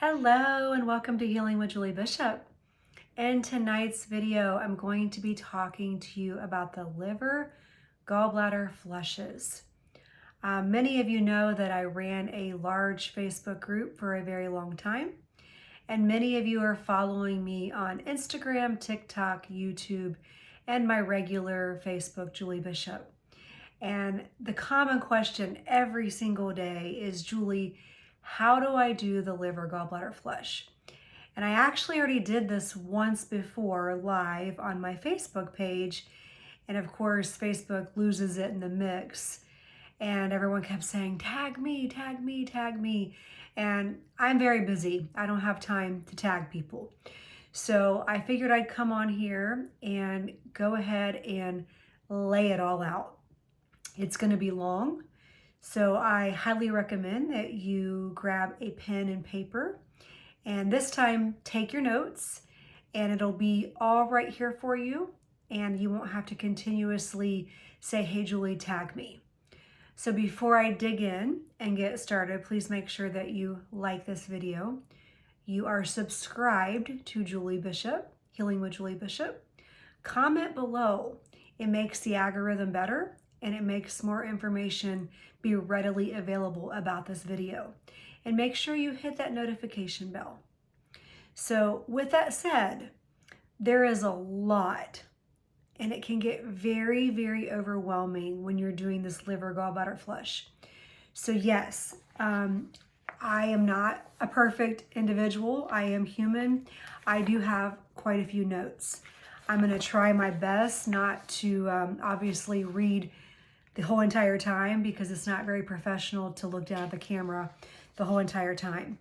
Hello and welcome to Healing with Julie Bishop. In tonight's video, I'm going to be talking to you about the liver gallbladder flushes. Many of you know that I ran a large Facebook group for a very long time, and many of you are following me on Instagram, TikTok, YouTube, and my regular Facebook, Julie Bishop. And the common question every single day is, Julie, how do I do the liver gallbladder flush? And I actually already did this once before live on my Facebook page. And of course, Facebook loses it in the mix. And everyone kept saying, tag me, tag me, tag me. And I'm very busy. I don't have time to tag people. So I figured I'd come on here and go ahead and lay it all out. It's going to be long, so I highly recommend that you grab a pen and paper, and this time take your notes, and it'll be all right here for you, and you won't have to continuously say, hey Julie, tag me. So before I dig in and get started, please make sure that you like this video. You are subscribed to Julie Bishop, Healing with Julie Bishop. Comment below. It makes the algorithm better, and it makes more information be readily available about this video. And make sure you hit that notification bell. So with that said, there is a lot, and it can get very, very overwhelming when you're doing this liver gallbladder flush. So yes, I am not a perfect individual. I am human. I do have quite a few notes. I'm going to try my best not to obviously read the whole entire time, because it's not very professional to look down at the camera the whole entire time.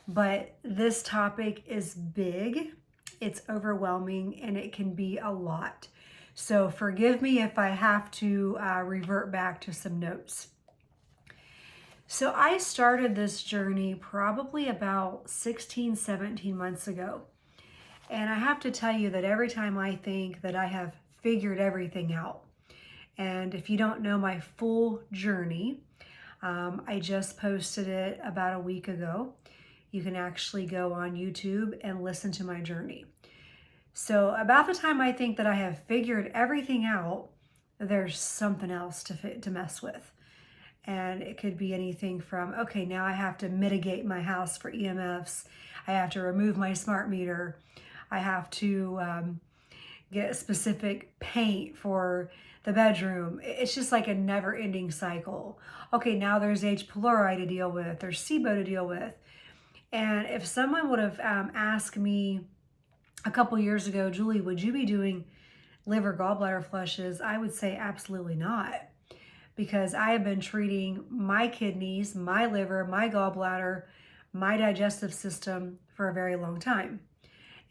But this topic is big, it's overwhelming, and it can be a lot. So forgive me if I have to revert back to some notes. So I started this journey probably about 16, 17 months ago. And I have to tell you that every time I think that I have figured everything out, and if you don't know my full journey, I just posted it about a week ago. You can actually go on YouTube and listen to my journey. So about the time I think that I have figured everything out, there's something else to mess with. And it could be anything from, okay, now I have to mitigate my house for EMFs. I have to remove my smart meter. I have to get specific paint for the bedroom. It's just like a never-ending cycle. Okay, now there's H. pylori to deal with, there's SIBO to deal with. And if someone would have asked me a couple years ago, Julie, would you be doing liver gallbladder flushes? I would say absolutely not, because I have been treating my kidneys, my liver, my gallbladder, my digestive system for a very long time.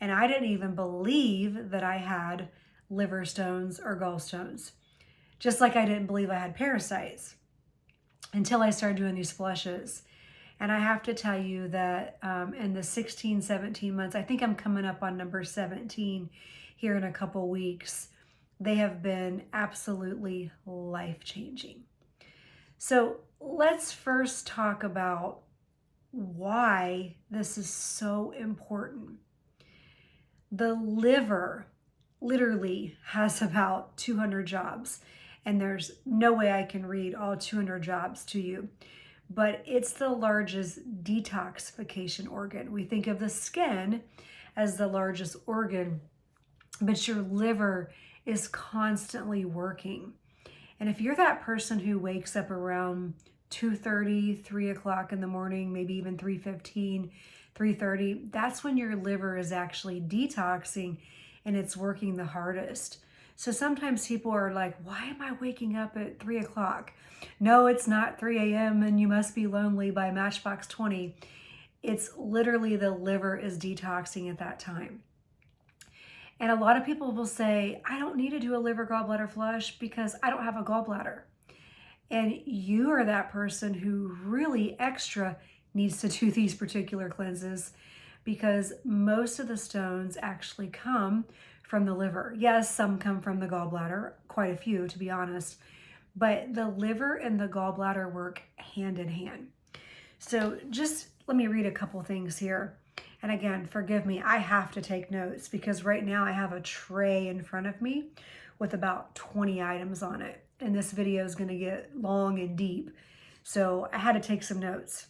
And I didn't even believe that I had liver stones or gallstones. Just like I didn't believe I had parasites until I started doing these flushes. And I have to tell you that in the 16, 17 months, I think I'm coming up on number 17 here in a couple weeks, they have been absolutely life-changing. So let's first talk about why this is so important. The liver literally has about 200 jobs, and there's no way I can read all 200 jobs to you, but it's the largest detoxification organ. We think of the skin as the largest organ, but your liver is constantly working. And if you're that person who wakes up around 2:30, 3 o'clock in the morning, maybe even 3:15, 3:30, that's when your liver is actually detoxing and it's working the hardest. So sometimes people are like, why am I waking up at 3 o'clock? No, it's not 3 a.m. and you must be lonely by Matchbox 20. It's literally the liver is detoxing at that time. And a lot of people will say, I don't need to do a liver gallbladder flush because I don't have a gallbladder. And you are that person who really extra needs to do these particular cleanses, because most of the stones actually come from the liver. Yes, some come from the gallbladder, quite a few to be honest, but the liver and the gallbladder work hand in hand. So just let me read a couple things here. And again, forgive me, I have to take notes because right now I have a tray in front of me with about 20 items on it. And this video is going to get long and deep. So I had to take some notes.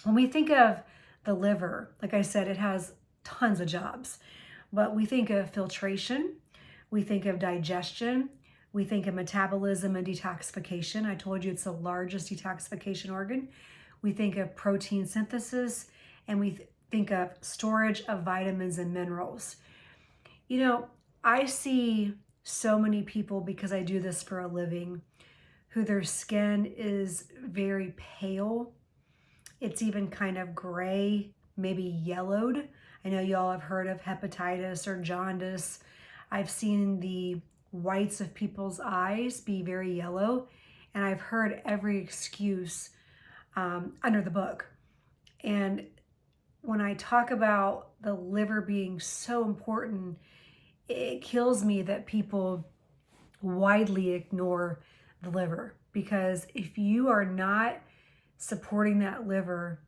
When we think of the liver, like I said, it has tons of jobs. But we think of filtration, we think of digestion, we think of metabolism and detoxification. I told you it's the largest detoxification organ. We think of protein synthesis, and we think of storage of vitamins and minerals. You know, I see so many people, because I do this for a living, who their skin is very pale. It's even kind of gray, maybe yellowed. I know y'all have heard of hepatitis or jaundice. I've seen the whites of people's eyes be very yellow, and I've heard every excuse under the book. And when I talk about the liver being so important, it kills me that people widely ignore the liver, because if you are not supporting that liver,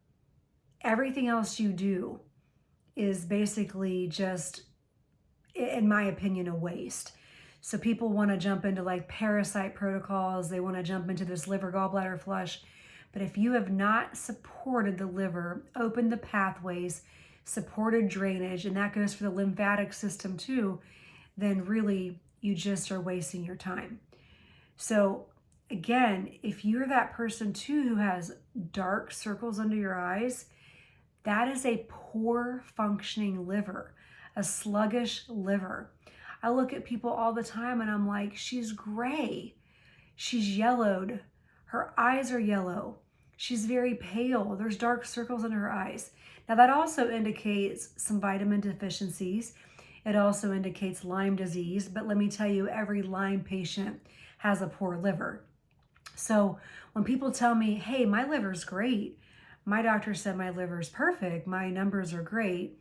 everything else you do is basically just, in my opinion, a waste. So people want to jump into like parasite protocols. They want to jump into this liver gallbladder flush. But if you have not supported the liver, opened the pathways, supported drainage, and that goes for the lymphatic system too, then really you just are wasting your time. So again, if you're that person too who has dark circles under your eyes, that is a poor functioning liver, a sluggish liver. I look at people all the time and I'm like, she's gray, she's yellowed, her eyes are yellow, she's very pale, there's dark circles in her eyes. Now that also indicates some vitamin deficiencies. It also indicates Lyme disease, but let me tell you, every Lyme patient has a poor liver. So when people tell me, hey, my liver's great, my doctor said my liver's perfect, my numbers are great,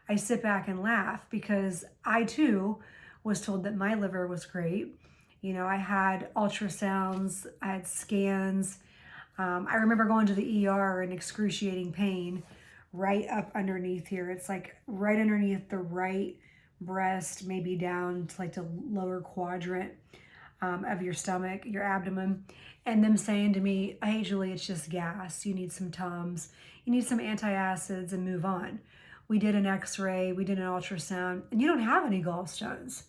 I sit back and laugh, because I too was told that my liver was great. You know, I had ultrasounds, I had scans. I remember going to the ER in excruciating pain right up underneath here. It's like right underneath the right breast, maybe down to like the lower quadrant of your stomach, your abdomen, and them saying to me, hey, Julie, it's just gas. You need some Tums, you need some antacids, and move on. We did an x-ray, we did an ultrasound, and you don't have any gallstones.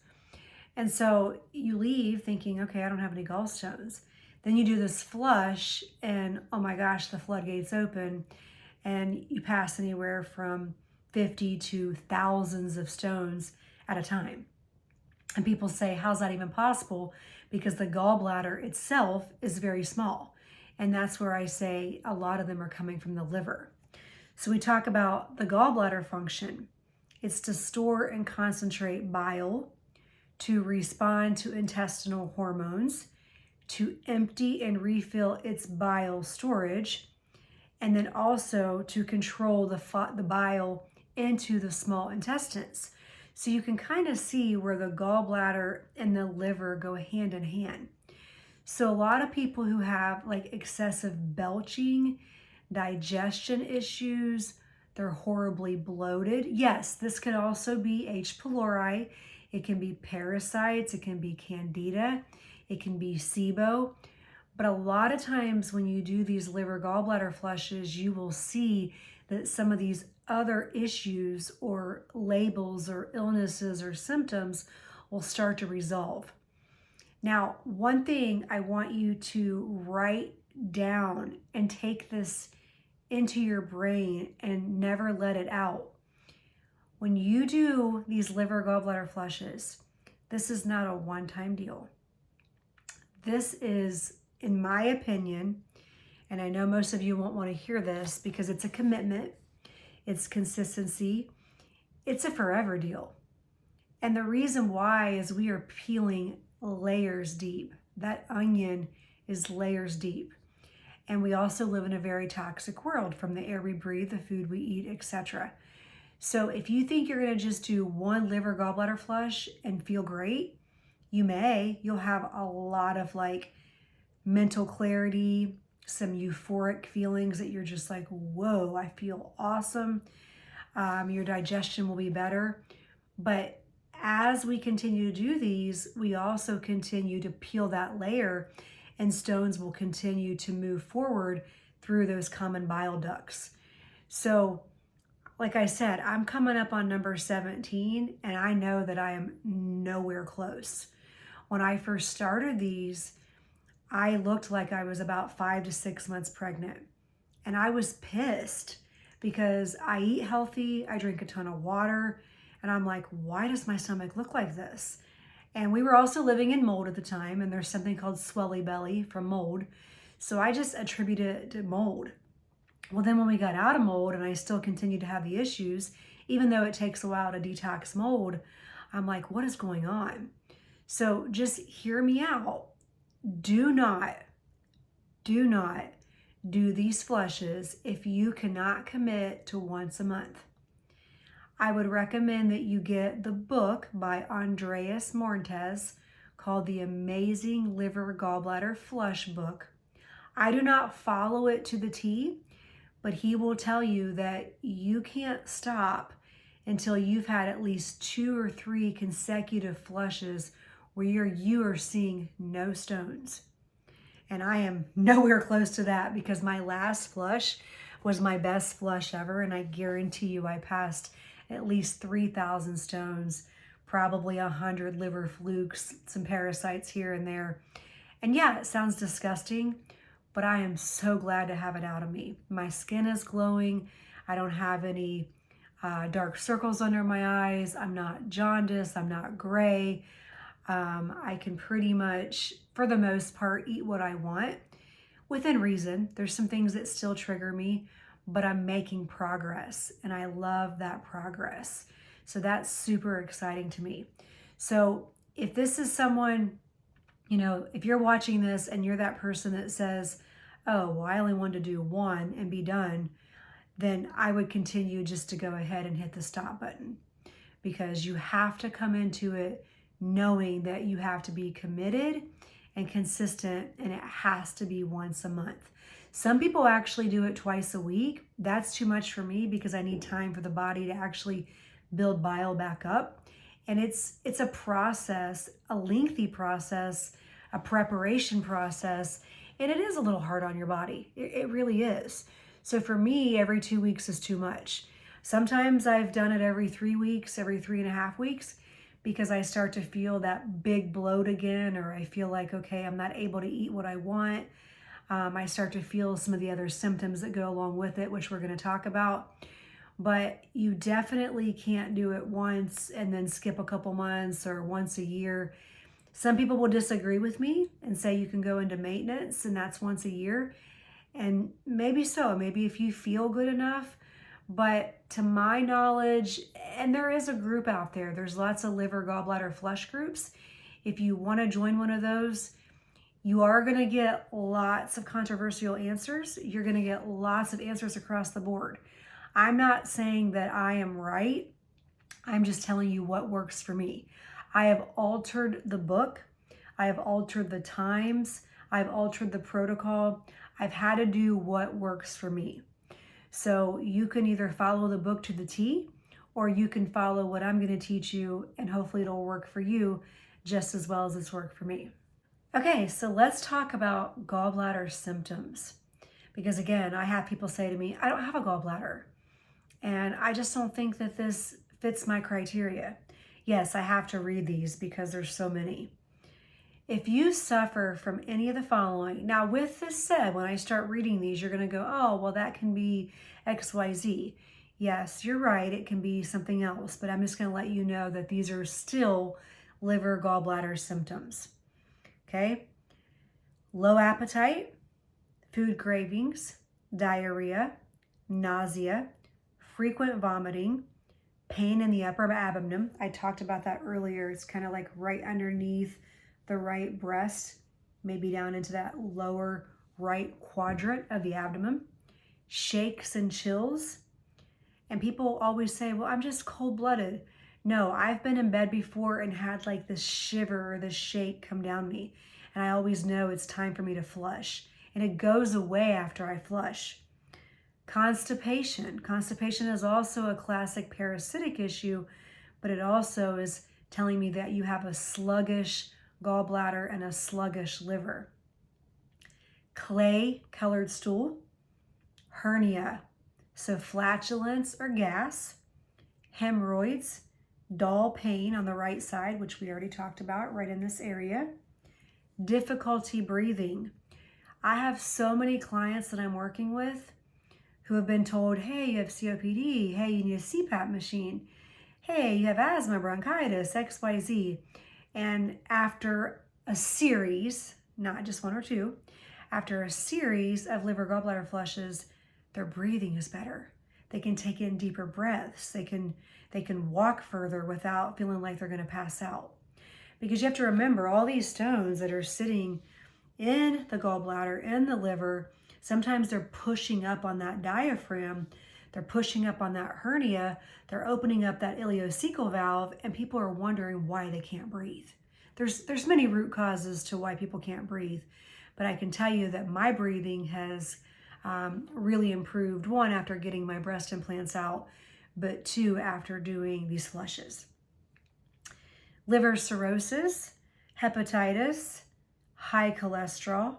And so you leave thinking, okay, I don't have any gallstones. Then you do this flush and oh my gosh, the floodgates open, and you pass anywhere from 50 to thousands of stones at a time. And people say, how's that even possible? Because the gallbladder itself is very small. And that's where I say a lot of them are coming from the liver. So we talk about the gallbladder function. It's to store and concentrate bile, to respond to intestinal hormones, to empty and refill its bile storage, and then also to control the bile into the small intestines. So you can kind of see where the gallbladder and the liver go hand in hand. So a lot of people who have like excessive belching, digestion issues, they're horribly bloated. Yes, this could also be H. pylori. It can be parasites, it can be candida, it can be SIBO. But a lot of times when you do these liver gallbladder flushes, you will see that some of these other issues or labels or illnesses or symptoms will start to resolve. Now, one thing I want you to write down and take this into your brain and never let it out. When you do these liver gallbladder flushes, this is not a one-time deal. This is, in my opinion, and I know most of you won't want to hear this because it's a commitment, it's consistency, it's a forever deal. And the reason why is we are peeling layers deep. That onion is layers deep. And we also live in a very toxic world, from the air we breathe, the food we eat, etc. So if you think you're going to just do one liver gallbladder flush and feel great, you'll have a lot of like mental clarity, some euphoric feelings that you're just like, whoa, I feel awesome. Your digestion will be better. But as we continue to do these, we also continue to peel that layer, and stones will continue to move forward through those common bile ducts. So, like I said, I'm coming up on number 17, and I know that I am nowhere close. When I first started these, I looked like I was about 5 to 6 months pregnant. And I was pissed because I eat healthy, I drink a ton of water, and I'm like, why does my stomach look like this? And we were also living in mold at the time, and there's something called swelly belly from mold. So I just attributed it to mold. Well, then when we got out of mold and I still continued to have the issues, even though it takes a while to detox mold, I'm like, what is going on? So just hear me out. Do not do these flushes if you cannot commit to once a month. I would recommend that you get the book by Andreas Montez called The Amazing Liver Gallbladder Flush Book. I do not follow it to the T, but he will tell you that you can't stop until you've had at least 2 or 3 consecutive flushes where you are seeing no stones. And I am nowhere close to that because my last flush was my best flush ever, and I guarantee you I passed at least 3,000 stones, probably 100 liver flukes, some parasites here and there. And yeah, it sounds disgusting, but I am so glad to have it out of me. My skin is glowing. I don't have any dark circles under my eyes. I'm not jaundiced. I'm not gray. I can pretty much, for the most part, eat what I want within reason. There's some things that still trigger me, but I'm making progress, and I love that progress. So that's super exciting to me. So if this is someone, if you're watching this and you're that person that says, oh, well, I only want to do 1 and be done, then I would continue just to go ahead and hit the stop button, because you have to come into it knowing that you have to be committed and consistent, and it has to be once a month. Some people actually do it twice a week. That's too much for me because I need time for the body to actually build bile back up. And it's a process, a lengthy process, a preparation process, and it is a little hard on your body. It really is. So for me, every 2 weeks is too much. Sometimes I've done it every 3 weeks, every 3.5 weeks, because I start to feel that big bloat again, or I feel like, okay, I'm not able to eat what I want. I start to feel some of the other symptoms that go along with it, which we're going to talk about. But you definitely can't do it once and then skip a couple months or once a year. Some people will disagree with me and say you can go into maintenance and that's once a year. And maybe so, maybe if you feel good enough. But to my knowledge, and there is a group out there, there's lots of liver gallbladder flush groups. If you want to join one of those, you are going to get lots of controversial answers. You're going to get lots of answers across the board. I'm not saying that I am right. I'm just telling you what works for me. I have altered the book. I have altered the times. I've altered the protocol. I've had to do what works for me. So you can either follow the book to the T, or you can follow what I'm going to teach you, and hopefully it'll work for you just as well as it's worked for me. Okay, so let's talk about gallbladder symptoms. Because again, I have people say to me, I don't have a gallbladder, and I just don't think that this fits my criteria. Yes, I have to read these because there's so many. If you suffer from any of the following, now with this said, when I start reading these, you're going to go, oh, well, that can be XYZ. Yes, you're right, it can be something else, but I'm just going to let you know that these are still liver gallbladder symptoms. Okay? Low appetite, food cravings, diarrhea, nausea, frequent vomiting, pain in the upper abdomen. I talked about that earlier. It's kind of like right underneath the right breast, maybe down into that lower right quadrant of the abdomen. Shakes and chills. And people always say, well, I'm just cold-blooded. No, I've been in bed before and had like this shiver or this shake come down me. And I always know it's time for me to flush. and it goes away after I flush. Constipation. Constipation is also a classic parasitic issue, but it also is telling me that you have a sluggish gallbladder and a sluggish liver. Clay colored stool, hernia, so flatulence or gas, hemorrhoids, dull pain on the right side, which we already talked about right in this area, difficulty breathing. I have so many clients that I'm working with who have been told, hey, you have COPD, hey, you need a CPAP machine, hey, you have asthma, bronchitis, XYZ. And after a series, not just one or two, after a series of liver gallbladder flushes, their breathing is better. They can take in deeper breaths. They can walk further without feeling like they're going to pass out. Because you have to remember, all these stones that are sitting in the gallbladder, in the liver, sometimes they're pushing up on that diaphragm, they're pushing up on that hernia, they're opening up that ileocecal valve, and people are wondering why they can't breathe. There's many root causes to why people can't breathe, but I can tell you that my breathing has really improved, one, after getting my breast implants out, but two, after doing these flushes. Liver cirrhosis, hepatitis, high cholesterol,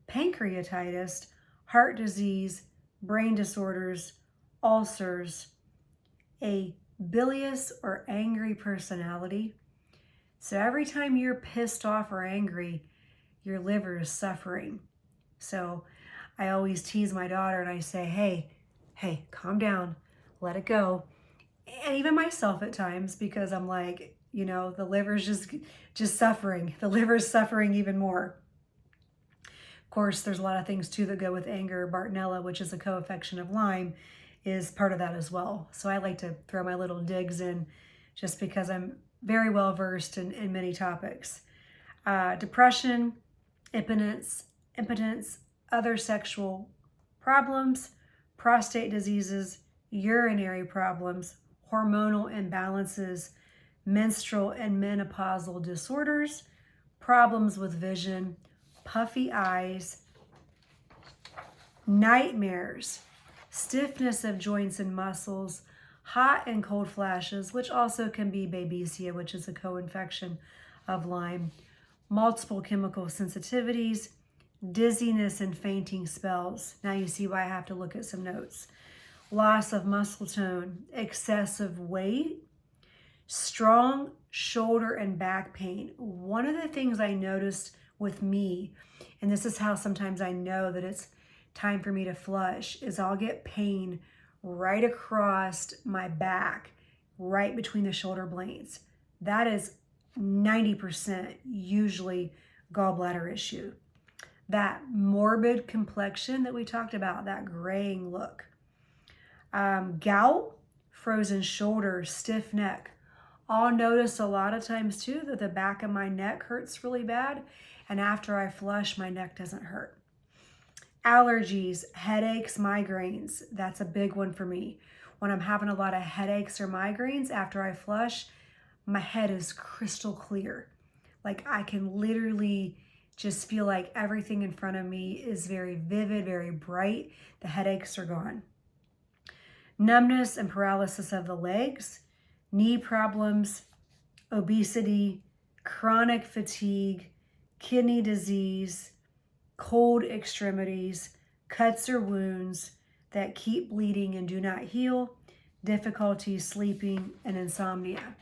pancreatitis, heart disease, brain disorders, ulcers, a bilious or angry personality. So every time you're pissed off or angry, your liver is suffering. So I always tease my daughter and I say, hey, calm down, let it go. And even myself at times, because I'm like, the liver's just suffering. The liver's suffering even more. Of course, there's a lot of things too that go with anger. Bartonella, which is a co-infection of Lyme, is part of that as well. So I like to throw my little digs in just because I'm very well versed in many topics. Depression, impotence, other sexual problems, prostate diseases, urinary problems, hormonal imbalances, menstrual and menopausal disorders, problems with vision, puffy eyes, nightmares, stiffness of joints and muscles, hot and cold flashes, which also can be babesia, which is a co-infection of Lyme, multiple chemical sensitivities, dizziness and fainting spells. Now you see why I have to look at some notes. Loss of muscle tone, excessive weight, strong shoulder and back pain. One of the things I noticed with me, and this is how sometimes I know that it's time for me to flush, is I'll get pain right across my back, right between the shoulder blades. That is 90% usually gallbladder issue. That morbid complexion that we talked about, that graying look. Gout, frozen shoulder, stiff neck. I'll notice a lot of times too that the back of my neck hurts really bad, and after I flush, my neck doesn't hurt. Allergies, headaches, migraines. That's a big one for me. When I'm having a lot of headaches or migraines after I flush, my head is crystal clear. Like I can literally just feel like everything in front of me is very vivid, very bright. The headaches are gone. Numbness and paralysis of the legs, knee problems, obesity, chronic fatigue, kidney disease, cold extremities, cuts or wounds that keep bleeding and do not heal, difficulty sleeping, and insomnia.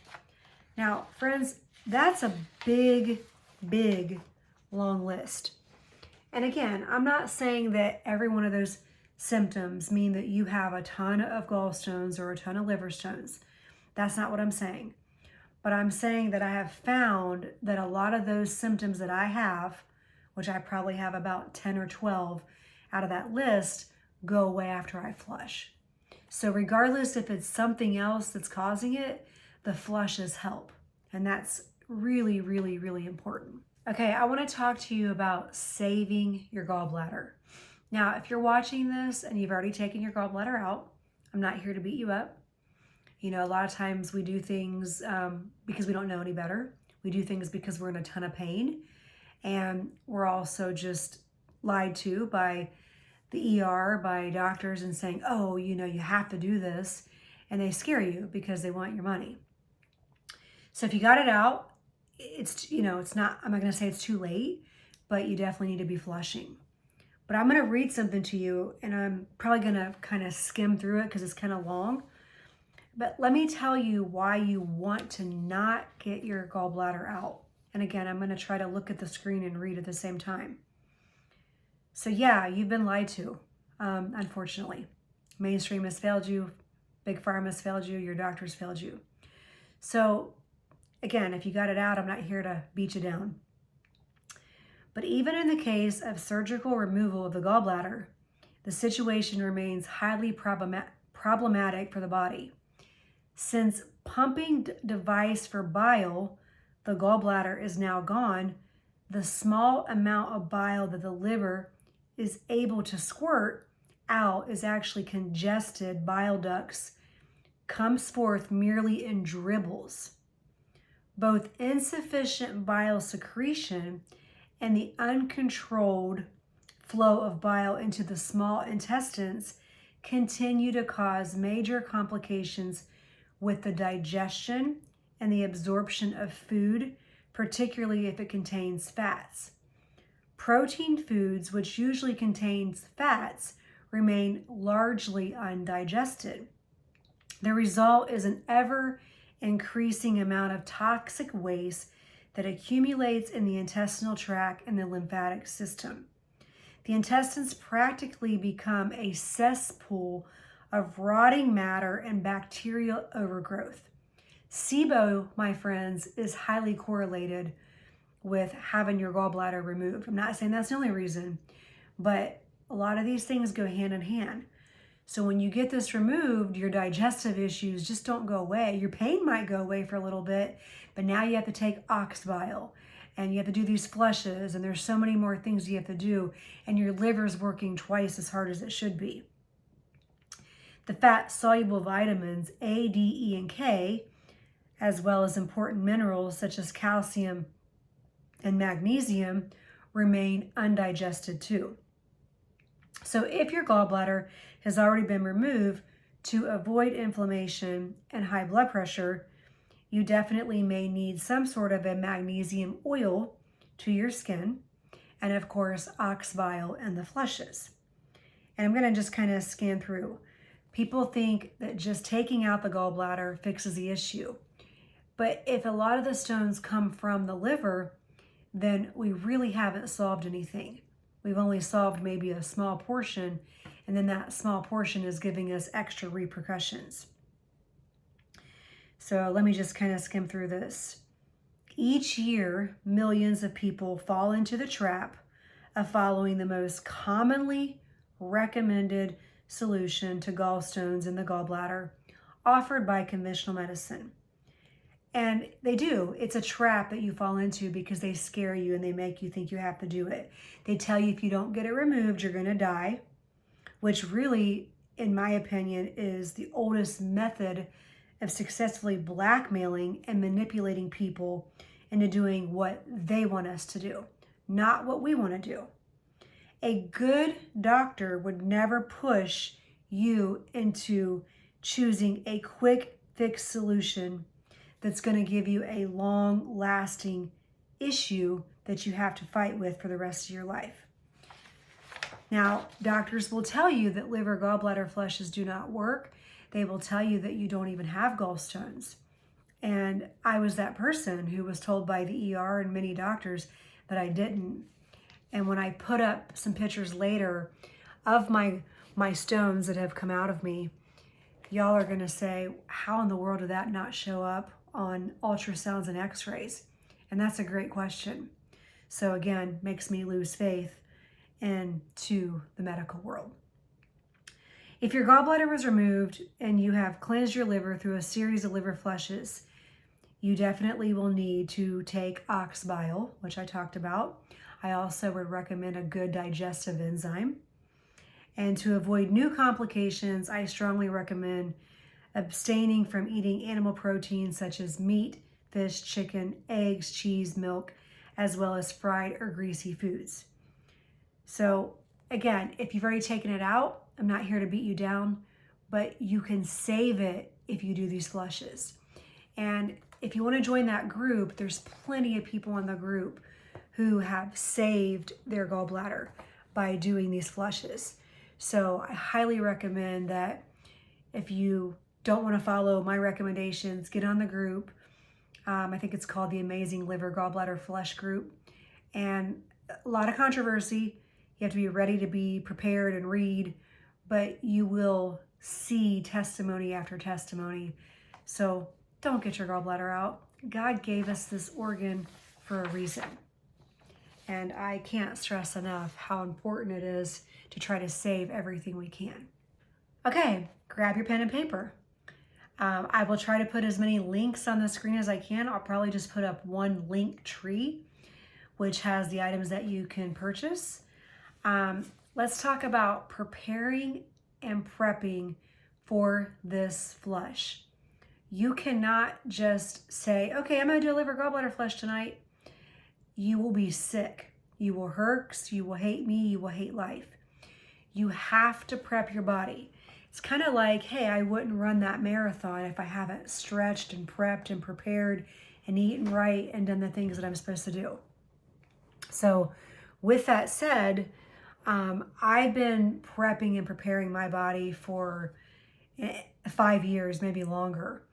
Now, friends, that's a big, long list. And again, I'm not saying that every one of those symptoms mean that you have a ton of gallstones or a ton of liver stones. That's not what I'm saying. But I'm saying that I have found that a lot of those symptoms that I have, which I probably have about 10 or 12 out of that list, go away after I flush. So regardless if it's something else that's causing it, the flushes help. And that's really important. Okay, I want to talk to you about saving your gallbladder. Now, if you're watching this and you've already taken your gallbladder out, I'm not here to beat you up. A lot of times we do things because we don't know any better. We do things because we're in a ton of pain. And we're also just lied to by the ER, by doctors, and saying, oh, you have to do this. And they scare you because they want your money. So if you got it out, it's not, I'm not going to say it's too late, but you definitely need to be flushing. But I'm going to read something to you, and I'm probably going to kind of skim through it because it's kind of long. But let me tell you why you want to not get your gallbladder out. And again, I'm going to try to look at the screen and read at the same time. So yeah, you've been lied to, unfortunately. Mainstream has failed you. Big Pharma has failed you. Your doctors failed you. So again, if you got it out, I'm not here to beat you down. But even in the case of surgical removal of the gallbladder, the situation remains highly problematic for the body. Since pumping device for bile, the gallbladder is now gone, the small amount of bile that the liver is able to squirt out is actually congested bile ducts, comes forth merely in dribbles. Both insufficient bile secretion and the uncontrolled flow of bile into the small intestines continue to cause major complications with the digestion and the absorption of food, particularly if it contains fats. Protein foods, which usually contains fats, remain largely undigested. The result is an ever-increasing amount of toxic waste that accumulates in the intestinal tract and the lymphatic system. The intestines practically become a cesspool of rotting matter and bacterial overgrowth. SIBO, my friends, is highly correlated with having your gallbladder removed. I'm not saying that's the only reason, but a lot of these things go hand in hand. So when you get this removed, your digestive issues just don't go away. Your pain might go away for a little bit, but now you have to take ox bile and you have to do these flushes, and there's so many more things you have to do, and your liver's working twice as hard as it should be. The fat-soluble vitamins A, D, E, and K, as well as important minerals such as calcium and magnesium, remain undigested too. So if your gallbladder has already been removed, to avoid inflammation and high blood pressure, you definitely may need some sort of a magnesium oil to your skin, and of course, ox bile and the flushes. And I'm going to just kind of scan through. People think that just taking out the gallbladder fixes the issue. But if a lot of the stones come from the liver, then we really haven't solved anything. We've only solved maybe a small portion, and then that small portion is giving us extra repercussions. So let me just kind of skim through this. Each year, millions of people fall into the trap of following the most commonly recommended solution to gallstones in the gallbladder offered by conventional medicine. And they do. It's a trap that you fall into because they scare you and they make you think you have to do it. They tell you if you don't get it removed, you're going to die, which really, in my opinion, is the oldest method of successfully blackmailing and manipulating people into doing what they want us to do, not what we want to do. A good doctor would never push you into choosing a quick fix solution that's going to give you a long-lasting issue that you have to fight with for the rest of your life. Now, doctors will tell you that liver gallbladder flushes do not work. They will tell you that you don't even have gallstones. And I was that person who was told by the ER and many doctors that I didn't. And when I put up some pictures later of my stones that have come out of me, y'all are going to say, how in the world did that not show up on ultrasounds and x-rays? And that's a great question. So again, makes me lose faith into the medical world. If your gallbladder was removed and you have cleansed your liver through a series of liver flushes, you definitely will need to take ox bile, which I talked about. I also would recommend a good digestive enzyme. And to avoid new complications, I strongly recommend abstaining from eating animal proteins such as meat, fish, chicken, eggs, cheese, milk, as well as fried or greasy foods. So again, if you've already taken it out, I'm not here to beat you down, but you can save it if you do these flushes. And if you want to join that group, there's plenty of people in the group who have saved their gallbladder by doing these flushes. So I highly recommend that if you don't want to follow my recommendations, get on the group. I think it's called the Amazing Liver Gallbladder Flush Group. And a lot of controversy. You have to be ready to be prepared and read, but you will see testimony after testimony. So don't get your gallbladder out. God gave us this organ for a reason. And I can't stress enough how important it is to try to save everything we can. Okay, grab your pen and paper. I will try to put as many links on the screen as I can. I'll probably just put up one link tree, which has the items that you can purchase. Let's talk about preparing and prepping for this flush. You cannot just say, okay, I'm going to do a liver gallbladder flush tonight. You will be sick. You will herx. You will hate me. You will hate life. You have to prep your body. It's kind of like, hey, I wouldn't run that marathon if I haven't stretched and prepped and prepared and eaten right and done the things that I'm supposed to do. So with that said, I've been prepping and preparing my body for 5 years, maybe longer.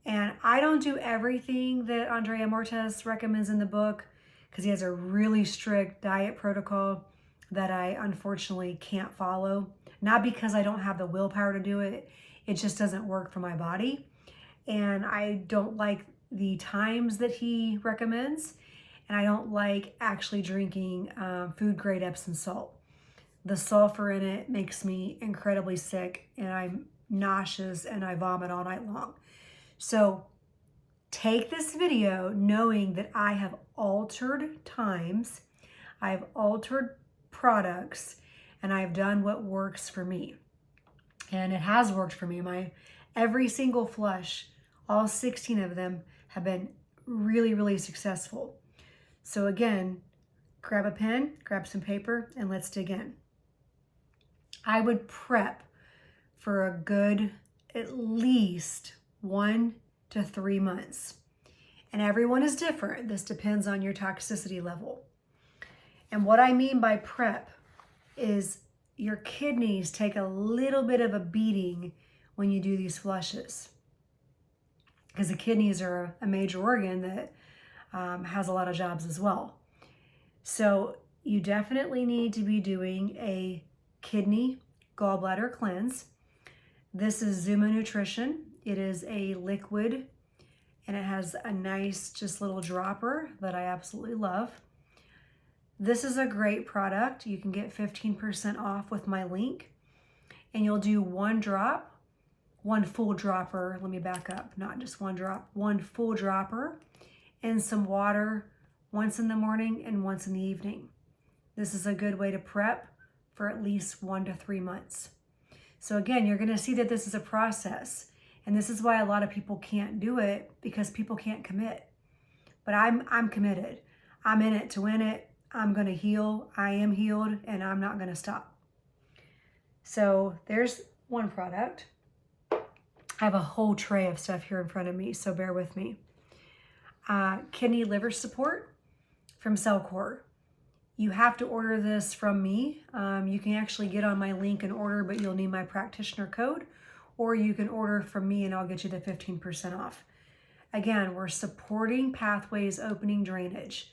And I don't do everything that Andrea Mortez recommends in the book because he has a really strict diet protocol that I unfortunately can't follow. Not because I don't have the willpower to do it, it just doesn't work for my body. And I don't like the times that he recommends, and I don't like actually drinking food grade Epsom salt. The sulfur in it makes me incredibly sick, and I'm nauseous and I vomit all night long. So take this video knowing that I have altered times, I've altered products, and I've done what works for me. And it has worked for me. Every single flush, all 16 of them, have been really, really successful. So again, grab a pen, grab some paper, and let's dig in. I would prep for a good at least 1 to 3 months. And everyone is different. This depends on your toxicity level. And what I mean by prep is your kidneys take a little bit of a beating when you do these flushes, because the kidneys are a major organ that has a lot of jobs as well. So you definitely need to be doing a kidney gallbladder cleanse. This is Zuma Nutrition. It is a liquid, and it has a nice just little dropper that I absolutely love. This is a great product. You can get 15% off with my link, and you'll do 1 drop, 1 full dropper. Let me back up, not just 1 drop, 1 full dropper in some water once in the morning and once in the evening. This is a good way to prep for at least 1 to 3 months. So again, you're gonna see that this is a process, and this is why a lot of people can't do it, because people can't commit. But I'm committed. I'm in it to win it. I'm gonna heal. I am healed, and I'm not gonna stop. So there's one product. I have a whole tray of stuff here in front of me, so bear with me. Kidney liver support from Cellcore. You have to order this from me. You can actually get on my link and order, but you'll need my practitioner code, or you can order from me and I'll get you the 15% off. Again, we're supporting pathways, opening drainage.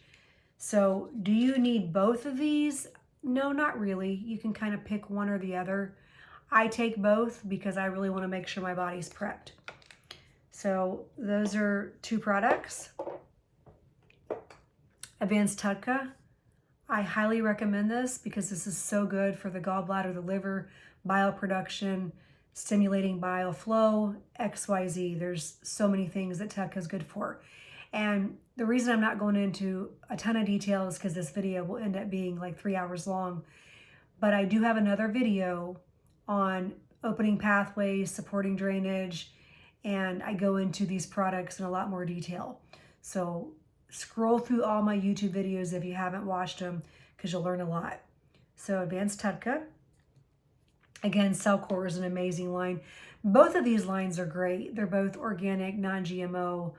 So do you need both of these? No, not really. You can kind of pick one or the other. I take both because I really want to make sure my body's prepped. So those are 2 products. Advanced TUDCA. I highly recommend this because this is so good for the gallbladder, the liver, bile production, stimulating bile flow, XYZ. There's so many things that TUDCA is good for. And the reason I'm not going into a ton of detail is because this video will end up being like 3 hours long. But I do have another video on opening pathways, supporting drainage, and I go into these products in a lot more detail. So scroll through all my YouTube videos if you haven't watched them, because you'll learn a lot. So Advanced Tutka. Again, Cellcore is an amazing line. Both of these lines are great. They're both organic, non-GMO.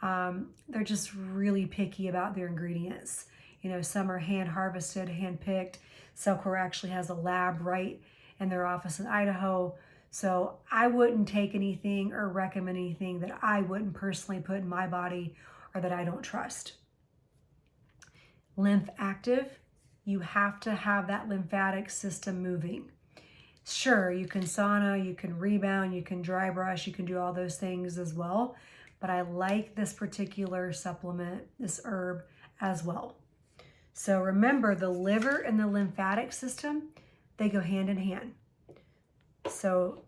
They're just really picky about their ingredients. You know, some are hand harvested, hand picked. Cellcore actually has a lab right in their office in Idaho. So I wouldn't take anything or recommend anything that I wouldn't personally put in my body or that I don't trust. Lymph active, you have to have that lymphatic system moving. Sure, you can sauna, you can rebound, you can dry brush, you can do all those things as well. But I like this particular supplement, this herb as well. So remember, the liver and the lymphatic system, they go hand in hand. So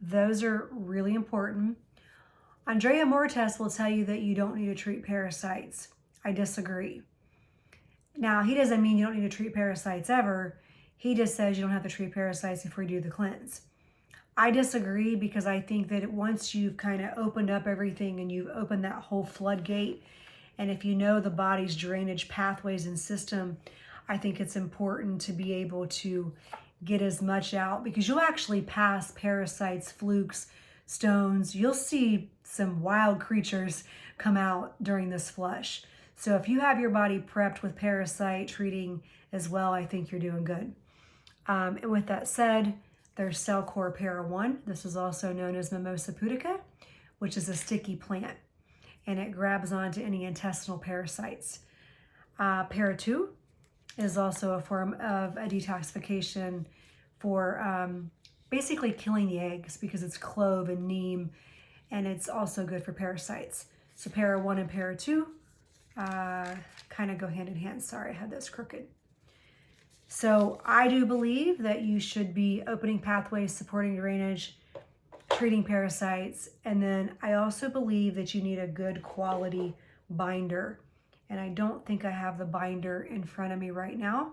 those are really important. Andrea Mortes will tell you that you don't need to treat parasites. I disagree. Now, he doesn't mean you don't need to treat parasites ever. He just says you don't have to treat parasites before you do the cleanse. I disagree because I think that once you've kind of opened up everything and you've opened that whole floodgate, and if you know the body's drainage pathways and system, I think it's important to be able to get as much out, because you'll actually pass parasites, flukes, stones. You'll see some wild creatures come out during this flush. So if you have your body prepped with parasite treating as well, I think you're doing good. And with that said, there's Cellcore Para 1. This is also known as Mimosa pudica, which is a sticky plant, and it grabs onto any intestinal parasites. Para 2 is also a form of a detoxification for basically killing the eggs, because it's clove and neem, and it's also good for parasites. So Para 1 and Para 2 kind of go hand in hand. Sorry, I had this crooked. So I do believe that you should be opening pathways, supporting drainage, treating parasites, and then I also believe that you need a good quality binder. And I don't think I have the binder in front of me right now,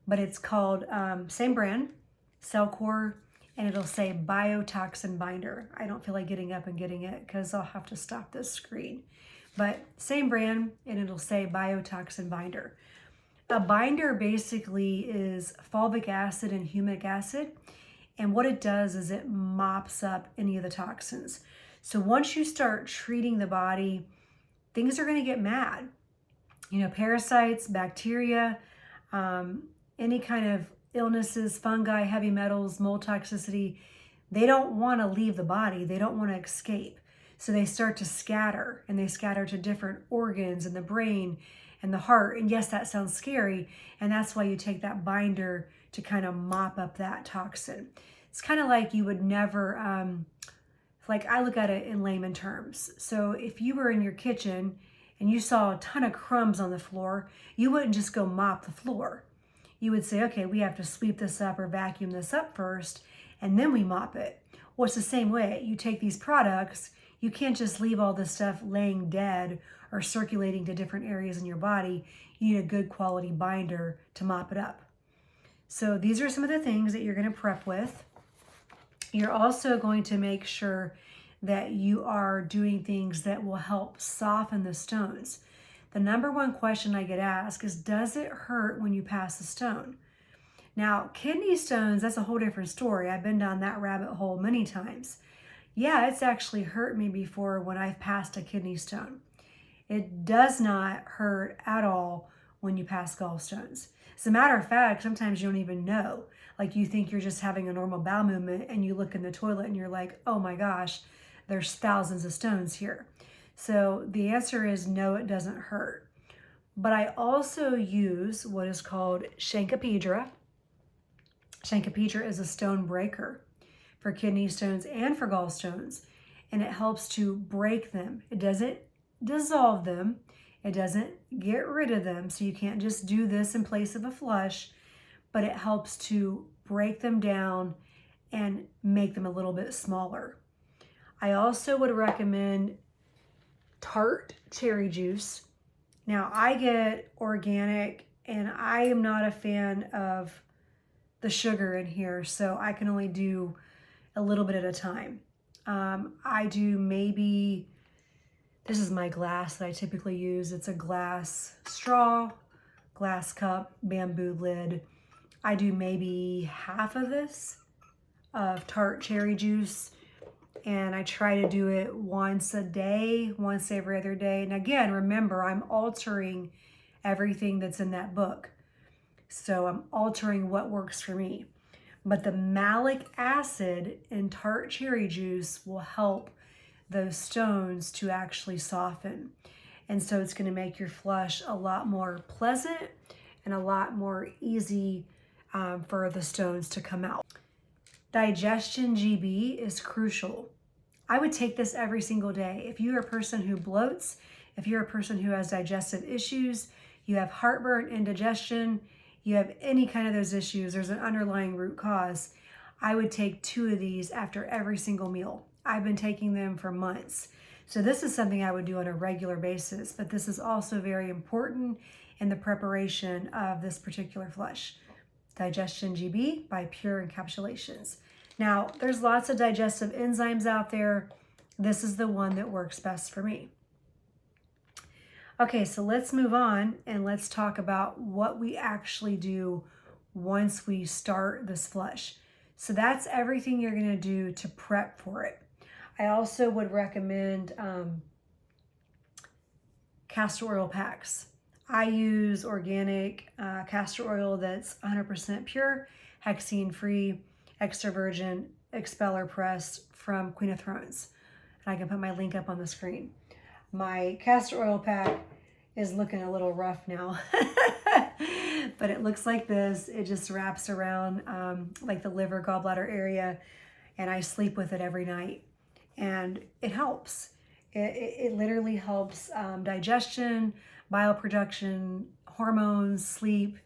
but it's called, same brand, Cellcore, and it'll say Biotoxin Binder. I don't feel like getting up and getting it because I'll have to stop this screen. But same brand, and it'll say Biotoxin Binder. A binder basically is fulvic acid and humic acid, and what it does is it mops up any of the toxins. So once you start treating the body, things are going to get mad. You know, parasites, bacteria, any kind of illnesses, fungi, heavy metals, mold toxicity, they don't want to leave the body. They don't want to escape. So they start to scatter, and they scatter to different organs in the brain and the heart. And yes, that sounds scary. And that's why you take that binder to kind of mop up that toxin. It's kind of like you would never, like I look at it in layman terms. So if you were in your kitchen and you saw a ton of crumbs on the floor, you wouldn't just go mop the floor. You would say, okay, we have to sweep this up or vacuum this up first, and then we mop it. Well, it's the same way. You take these products, you can't just leave all this stuff laying dead or circulating to different areas in your body. You need a good quality binder to mop it up. So these are some of the things that you're going to prep with. You're also going to make sure that you are doing things that will help soften the stones. The number one question I get asked is, does it hurt when you pass a stone? Now, kidney stones, that's a whole different story. I've been down that rabbit hole many times. Yeah, it's actually hurt me before when I've passed a kidney stone. It does not hurt at all when you pass gallstones. As a matter of fact, sometimes you don't even know. Like you think you're just having a normal bowel movement and you look in the toilet and you're like, oh my gosh, there's thousands of stones here. So the answer is no, it doesn't hurt. But I also use what is called Shankapedra. Shankapedra is a stone breaker for kidney stones and for gallstones, and it helps to break them. It doesn't dissolve them. It doesn't get rid of them. So you can't just do this in place of a flush, but it helps to break them down and make them a little bit smaller. I also would recommend tart cherry juice. Now I get organic, and I am not a fan of the sugar in here, so I can only do a little bit at a time. I do maybe, this is my glass that I typically use. It's a glass straw, glass cup, bamboo lid. I do maybe half of this of tart cherry juice, and I try to do it once a day, once every other day. And again, remember, I'm altering everything that's in that book. So I'm altering what works for me. But the malic acid in tart cherry juice will help those stones to actually soften. And so it's going to make your flush a lot more pleasant and a lot more easy for the stones to come out. Digestion GB is crucial. I would take this every single day. If you're a person who bloats, if you're a person who has digestive issues, you have heartburn, indigestion, you have any kind of those issues, there's an underlying root cause, I would take 2 of these after every single meal. I've been taking them for months. So this is something I would do on a regular basis, but this is also very important in the preparation of this particular flush. Digestion GB by Pure Encapsulations. Now, there's lots of digestive enzymes out there. This is the one that works best for me. Okay, so let's move on and let's talk about what we actually do once we start this flush. So that's everything you're going to do to prep for it. I also would recommend castor oil packs. I use organic castor oil that's 100% pure, hexene-free, extra virgin, expeller press from Queen of Thrones. And I can put my link up on the screen. My castor oil pack is looking a little rough now, but it looks like this. It just wraps around like the liver, gallbladder area, and I sleep with it every night. And it helps. It literally helps digestion, bile production, hormones, sleep,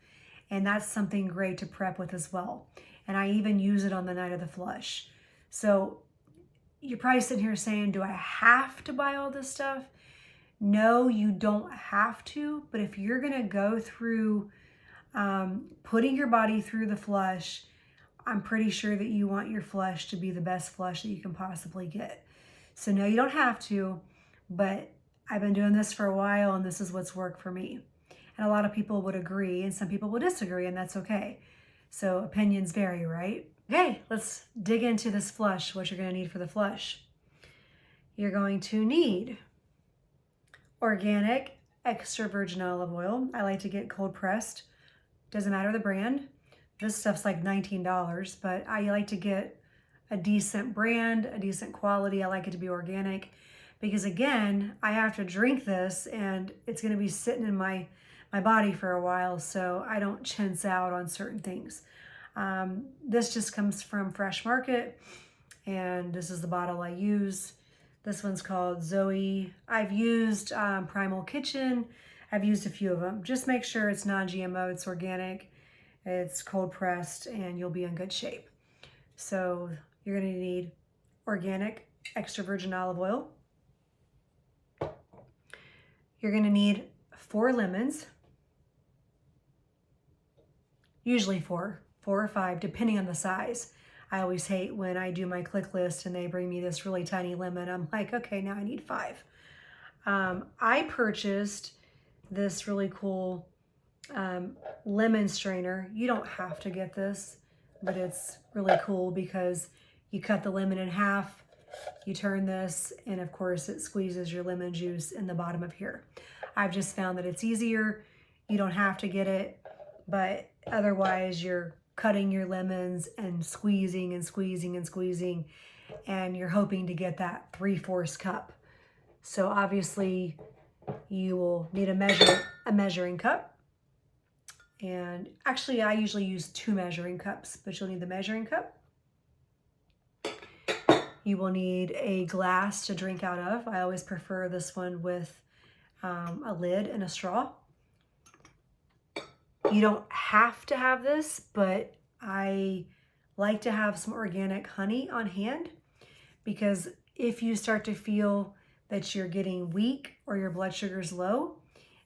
and that's something great to prep with as well. And I even use it on the night of the flush. So you're probably sitting here saying, do I have to buy all this stuff? No, you don't have to, but if you're gonna go through putting your body through the flush, I'm pretty sure that you want your flush to be the best flush that you can possibly get. So no, you don't have to, but I've been doing this for a while and this is what's worked for me. And a lot of people would agree and some people would disagree, and that's okay. So opinions vary, right? Okay, let's dig into this flush, what you're gonna need for the flush. You're going to need organic extra virgin olive oil. I like to get cold pressed. Doesn't matter the brand. This stuff's like $19, but I like to get a decent brand, a decent quality. I like it to be organic because again, I have to drink this and it's gonna be sitting in my body for a while, so I don't chintz out on certain things. This just comes from Fresh Market, and this is the bottle I use. This one's called Zoe. I've used Primal Kitchen. I've used a few of them. Just make sure it's non-GMO, it's organic, it's cold pressed, and you'll be in good shape. So you're gonna need organic extra virgin olive oil. You're gonna need 4 lemons, usually 4 or 5, depending on the size. I always hate when I do my click list and they bring me this really tiny lemon. I'm like, okay, now I need 5. I purchased this really cool lemon strainer. You don't have to get this, but it's really cool because you cut the lemon in half, you turn this, and of course it squeezes your lemon juice in the bottom of here. I've just found that it's easier. You don't have to get it, but otherwise you're cutting your lemons and squeezing and squeezing and squeezing, and you're hoping to get that 3/4 cup. So obviously you will need a measuring cup. And actually I usually use 2 measuring cups, but you'll need the measuring cup. You will need a glass to drink out of. I always prefer this one with a lid and a straw. You don't have to have this, but I like to have some organic honey on hand, because if you start to feel that you're getting weak or your blood sugar's low,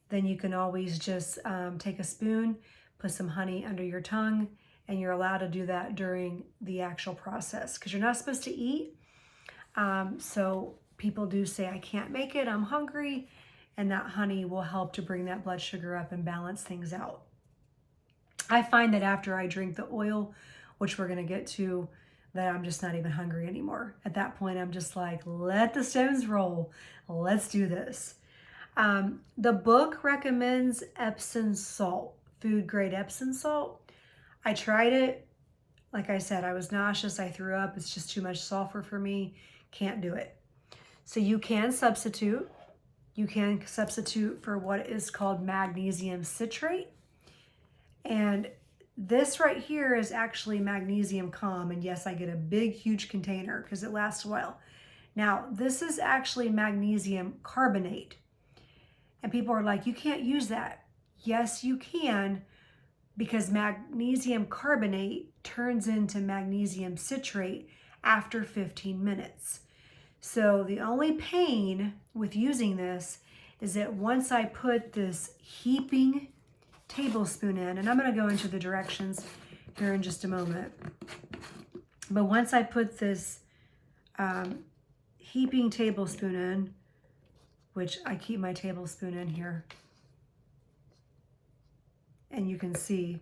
then you can always just take a spoon, put some honey under your tongue, and you're allowed to do that during the actual process because you're not supposed to eat. So people do say, I can't make it, I'm hungry, and that honey will help to bring that blood sugar up and balance things out. I find that after I drink the oil, which we're going to get to, that I'm just not even hungry anymore. At that point, I'm just like, let the stones roll. Let's do this. The book recommends Epsom salt, food grade Epsom salt. I tried it. Like I said, I was nauseous. I threw up. It's just too much sulfur for me. Can't do it. So you can substitute. You can substitute for what is called magnesium citrate. And this right here is actually magnesium calm. And yes, I get a big, huge container because it lasts a while. Now, this is actually magnesium carbonate. And people are like, you can't use that. Yes, you can, because magnesium carbonate turns into magnesium citrate after 15 minutes. So the only pain with using this is that once I put this heaping tablespoon in, and I'm going to go into the directions here in just a moment, but once I put this heaping tablespoon in, which I keep my tablespoon in here, and you can see,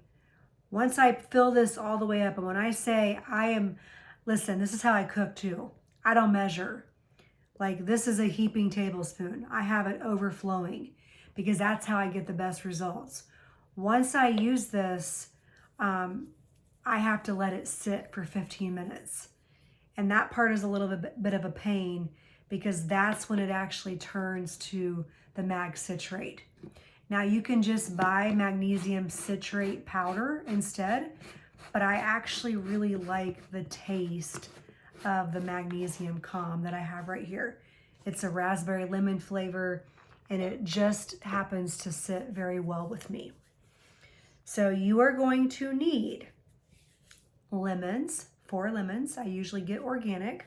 once I fill this all the way up, and when I say listen, this is how I cook too. I don't measure. Like, this is a heaping tablespoon. I have it overflowing because that's how I get the best results. Once I use this, I have to let it sit for 15 minutes. And that part is a little bit of a pain because that's when it actually turns to the mag citrate. Now you can just buy magnesium citrate powder instead, but I actually really like the taste of the magnesium calm that I have right here. It's a raspberry lemon flavor, and it just happens to sit very well with me. So you are going to need lemons, 4 lemons. I usually get organic.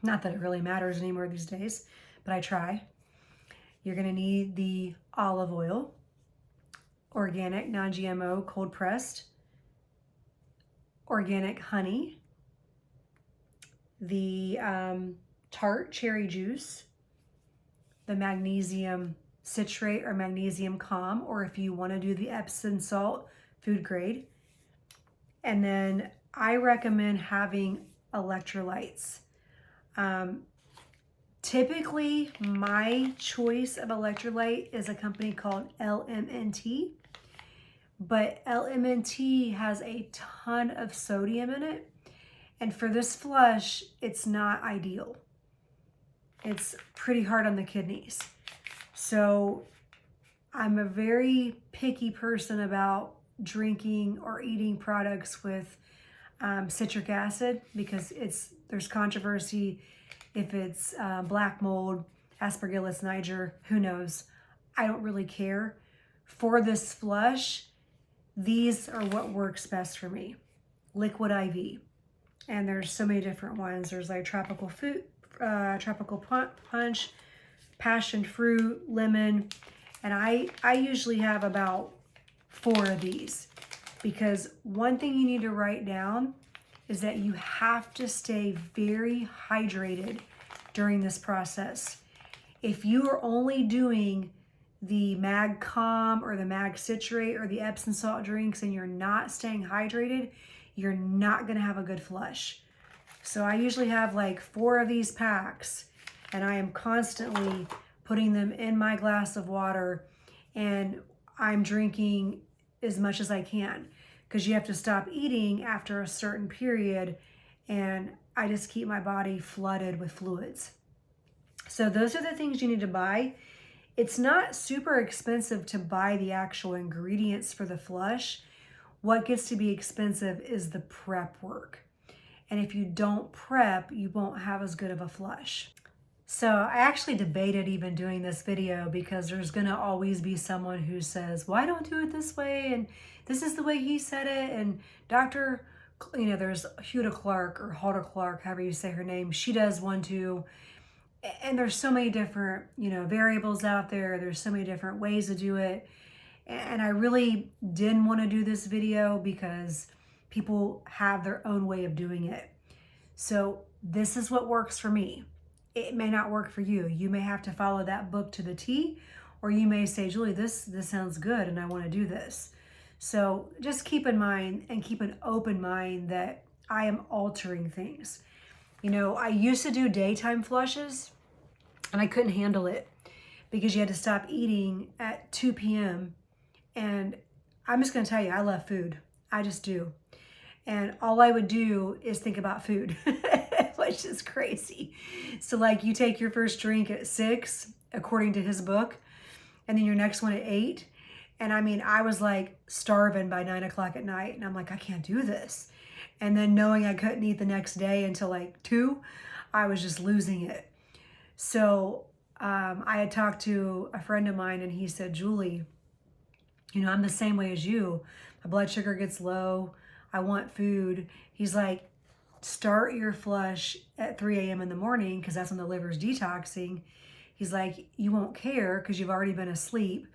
Not that it really matters anymore these days, but I try. You're going to need the olive oil, organic, non-GMO, cold pressed, organic honey, the tart cherry juice, the magnesium citrate or magnesium calm, or if you want to do the Epsom salt, food grade. And then I recommend having electrolytes. Typically, my choice of electrolyte is a company called LMNT, but LMNT has a ton of sodium in it, and for this flush, it's not ideal. It's pretty hard on the kidneys. So I'm a very picky person about drinking or eating products with citric acid because there's controversy if it's black mold, Aspergillus niger, who knows. I don't really care. For this flush, these are what works best for me. Liquid IV. And there's so many different ones. There's like tropical punch, passion fruit, lemon. And I usually have about 4 of these, because one thing you need to write down is that you have to stay very hydrated during this process. If you are only doing the Mag Calm or the Mag Citrate or the Epsom salt drinks and you're not staying hydrated, you're not gonna have a good flush. So I usually have like 4 of these packs, and I am constantly putting them in my glass of water, and I'm drinking as much as I can, because you have to stop eating after a certain period, and I just keep my body flooded with fluids. So those are the things you need to buy. It's not super expensive to buy the actual ingredients for the flush. What gets to be expensive is the prep work. And if you don't prep, you won't have as good of a flush. So I actually debated even doing this video, because there's gonna always be someone who says, well, I don't do it this way, and this is the way he said it, and Dr., there's Huda Clark or Hulda Clark, however you say her name, she does one too. And there's so many different, variables out there. There's so many different ways to do it. And I really didn't want to do this video because people have their own way of doing it. So this is what works for me. It may not work for you. You may have to follow that book to the T, or you may say, Julie, this sounds good and I want to do this. So just keep in mind and keep an open mind that I am altering things. You know, I used to do daytime flushes and I couldn't handle it because you had to stop eating at 2 p.m. And I'm just going to tell you, I love food. I just do. And all I would do is think about food, which is crazy. So like you take your first drink at 6, according to his book, and then your next one at 8. And I mean, I was like starving by 9 o'clock at night. And I'm like, I can't do this. And then knowing I couldn't eat the next day until like 2, I was just losing it. So I had talked to a friend of mine and he said, Julie, you know, I'm the same way as you. My blood sugar gets low. I want food. He's like, start your flush at 3 a.m. in the morning because that's when the liver's detoxing. He's like, you won't care because you've already been asleep.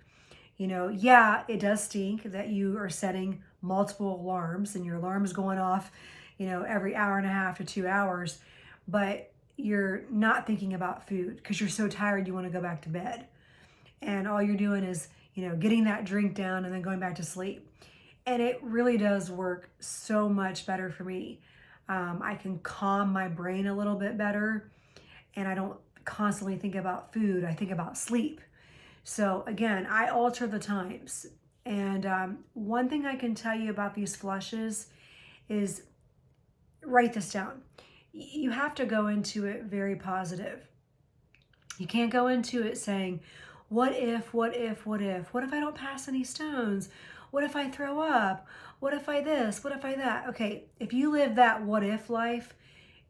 You know, yeah, it does stink that you are setting multiple alarms and your alarm is going off, you know, every hour and a half to 2 hours, but you're not thinking about food because you're so tired you want to go back to bed. And all you're doing is, you know, getting that drink down and then going back to sleep. And it really does work so much better for me. I can calm my brain a little bit better and I don't constantly think about food. I think about sleep. So again, I alter the times. And one thing I can tell you about these flushes is write this down. You have to go into it very positive. You can't go into it saying, what if, what if, what if? What if I don't pass any stones? What if I throw up? What if I this? What if I that? Okay, if you live that what if life,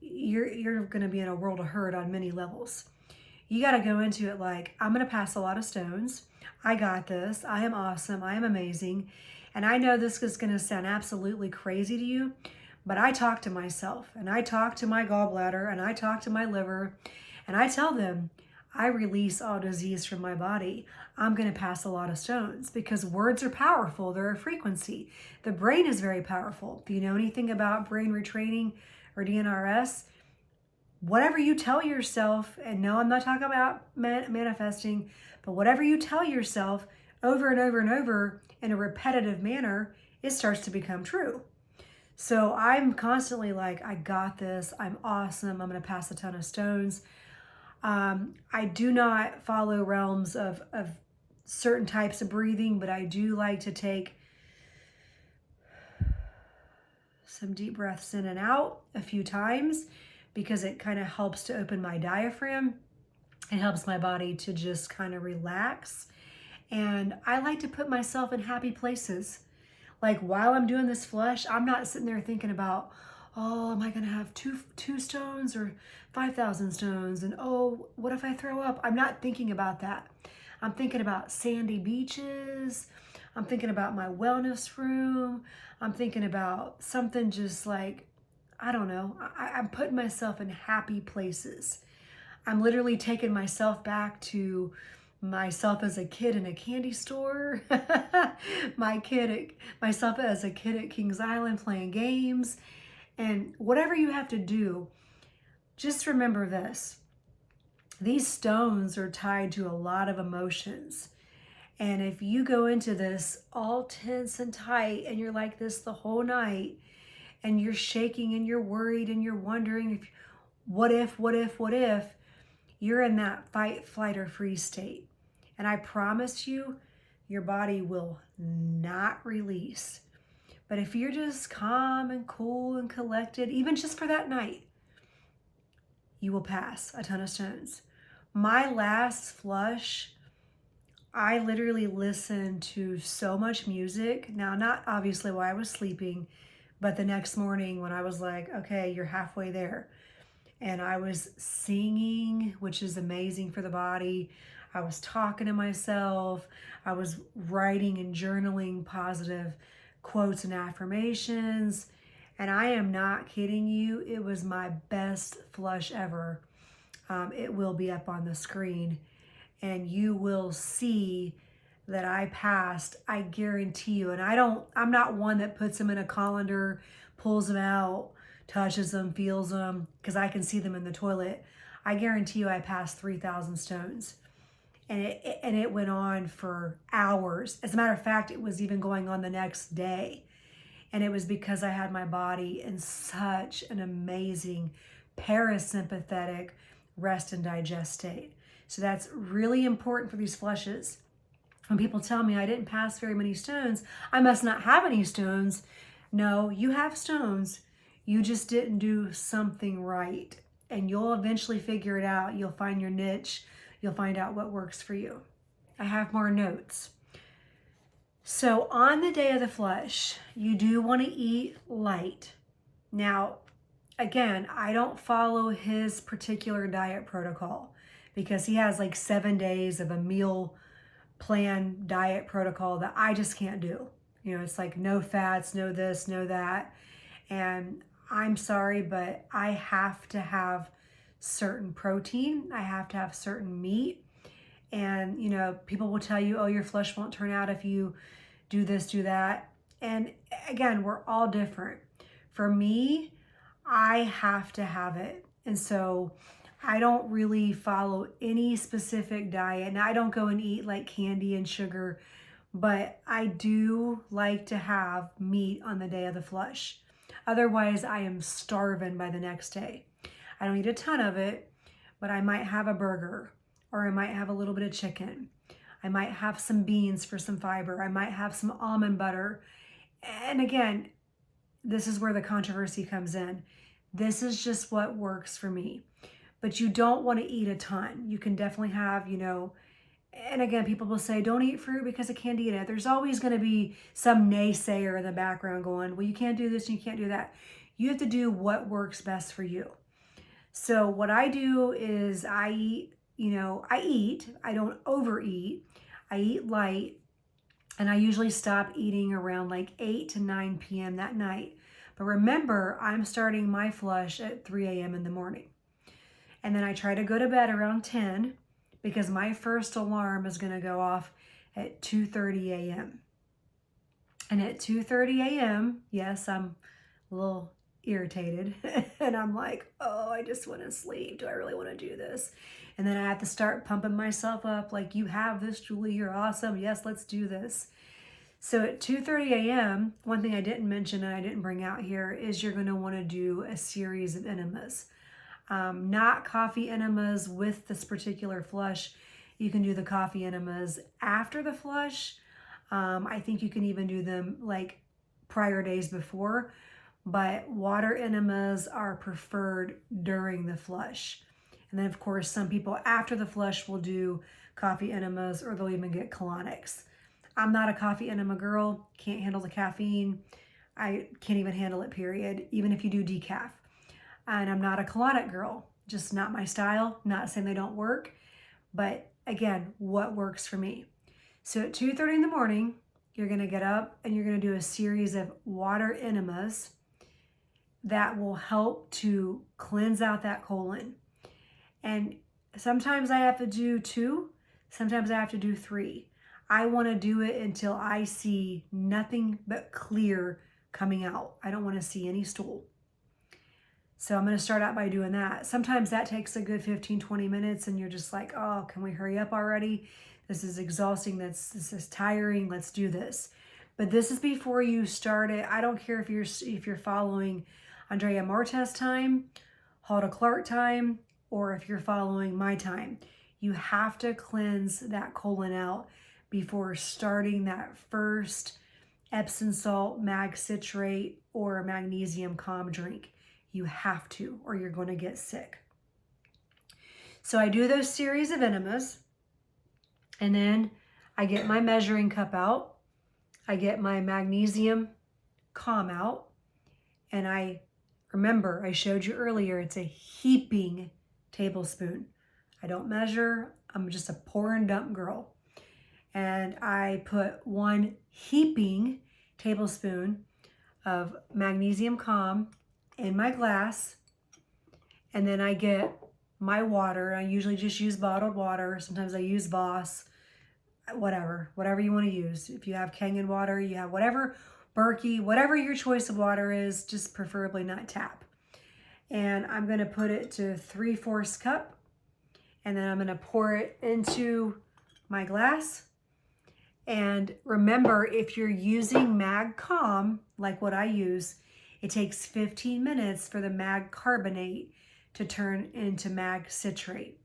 you're going to be in a world of hurt on many levels. You got to go into it like, I'm going to pass a lot of stones. I got this. I am awesome. I am amazing. And I know this is going to sound absolutely crazy to you, but I talk to myself and I talk to my gallbladder and I talk to my liver and I tell them, I release all disease from my body. I'm going to pass a lot of stones because words are powerful. They're a frequency. The brain is very powerful. If you know anything about brain retraining or DNRS, whatever you tell yourself, and no, I'm not talking about manifesting, but whatever you tell yourself over and over and over in a repetitive manner, it starts to become true. So I'm constantly like, I got this. I'm awesome. I'm going to pass a ton of stones. I do not follow realms of certain types of breathing, but I do like to take some deep breaths in and out a few times because it kind of helps to open my diaphragm. It helps my body to just kind of relax. And I like to put myself in happy places. Like while I'm doing this flush, I'm not sitting there thinking about, oh, am I going to have two stones or 5,000 stones? And oh, what if I throw up? I'm not thinking about that. I'm thinking about sandy beaches. I'm thinking about my wellness room. I'm thinking about something just like, I don't know. I'm putting myself in happy places. I'm literally taking myself back to myself as a kid in a candy store, myself as a kid at Kings Island playing games. And whatever you have to do, just remember this. These stones are tied to a lot of emotions. And if you go into this all tense and tight and you're like this the whole night and you're shaking and you're worried and you're wondering if what if, you're in that fight, flight, or freeze state. And I promise you, your body will not release. But if you're just calm and cool and collected, even just for that night, you will pass a ton of stones. My last flush, I literally listened to so much music. Now, not obviously while I was sleeping, but the next morning when I was like, okay, you're halfway there. And I was singing, which is amazing for the body. I was talking to myself. I was writing and journaling positive quotes and affirmations. And I am not kidding you. It was my best flush ever. It will be up on the screen. And you will see that I passed. I guarantee you. And I'm not one that puts them in a colander, pulls them out, touches them, feels them, because I can see them in the toilet. I guarantee you I passed 3,000 stones. and it went on for hours. As a matter of fact, it was even going on the next day. And it was because I had my body in such an amazing parasympathetic rest and digest state. So that's really important for these flushes. When people tell me I didn't pass very many stones, I must not have any stones. No, you have stones. You just didn't do something right. And you'll eventually figure it out. You'll find your niche. You'll find out what works for you. I have more notes. So on the day of the flush, you do want to eat light. Now, again, I don't follow his particular diet protocol because he has like 7 days of a meal plan diet protocol that I just can't do. You know, it's like no fats, no this, no that. And I'm sorry, but I have to have certain protein. I have to have certain meat. And, you know, people will tell you, oh, your flush won't turn out if you do this, do that. And again, we're all different. For me, I have to have it. And so I don't really follow any specific diet. And I don't go and eat like candy and sugar, but I do like to have meat on the day of the flush. Otherwise, I am starving by the next day. I don't eat a ton of it, but I might have a burger, or I might have a little bit of chicken. I might have some beans for some fiber. I might have some almond butter. And again, this is where the controversy comes in. This is just what works for me. But you don't want to eat a ton. You can definitely have, you know, and again, people will say, don't eat fruit because I can't eat it. There's always going to be some naysayer in the background going, well, you can't do this and you can't do that. You have to do what works best for you. So what I do is I eat, you know, I don't overeat. I eat light, and I usually stop eating around like 8 to 9 p.m. that night. But remember, I'm starting my flush at 3 a.m. in the morning. And then I try to go to bed around 10 because my first alarm is going to go off at 2:30 a.m. And at 2:30 a.m., yes, I'm a little irritated and I'm like, oh, I just want to sleep. Do I really want to do this? And then I have to start pumping myself up like, you have this, Julie, you're awesome. Yes, let's do this. So at 2:30 a.m., one thing I didn't mention and I didn't bring out here is you're going to want to do a series of enemas. Not coffee enemas with this particular flush. You can do the coffee enemas after the flush. I think you can even do them like prior days before, but water enemas are preferred during the flush. And then of course, some people after the flush will do coffee enemas, or they'll even get colonics. I'm not a coffee enema girl, can't handle the caffeine. I can't even handle it, period, even if you do decaf. And I'm not a colonic girl, just not my style. Not saying they don't work, but again, what works for me. So at 2:30 in the morning, you're gonna get up and you're gonna do a series of water enemas that will help to cleanse out that colon. And sometimes I have to do 2, sometimes I have to do 3. I wanna do it until I see nothing but clear coming out. I don't wanna see any stool. So I'm going to start out by doing that. Sometimes that takes a good 15, 20 minutes and you're just like, oh, can we hurry up already? This is exhausting. This is tiring. Let's do this. But this is before you start it. I don't care if you're following Andrea Martez time, Hulda Clark time, or if you're following my time. You have to cleanse that colon out before starting that first Epsom salt, mag citrate, or magnesium calm drink. You have to, or you're going to get sick. So I do those series of enemas, and then I get my measuring cup out. I get my magnesium calm out, and I remember I showed you earlier, it's a heaping tablespoon. I don't measure, I'm just a pour and dump girl. And I put 1 heaping tablespoon of magnesium calm in my glass, and then I get my water. I usually just use bottled water. Sometimes I use Voss, whatever you want to use. If you have Kangen water, you have whatever, Berkey, whatever your choice of water is, just preferably not tap. And I'm going to put it to 3/4 cup, and then I'm going to pour it into my glass. And remember, if you're using Mag Calm, like what I use, it takes 15 minutes for the mag carbonate to turn into mag citrate.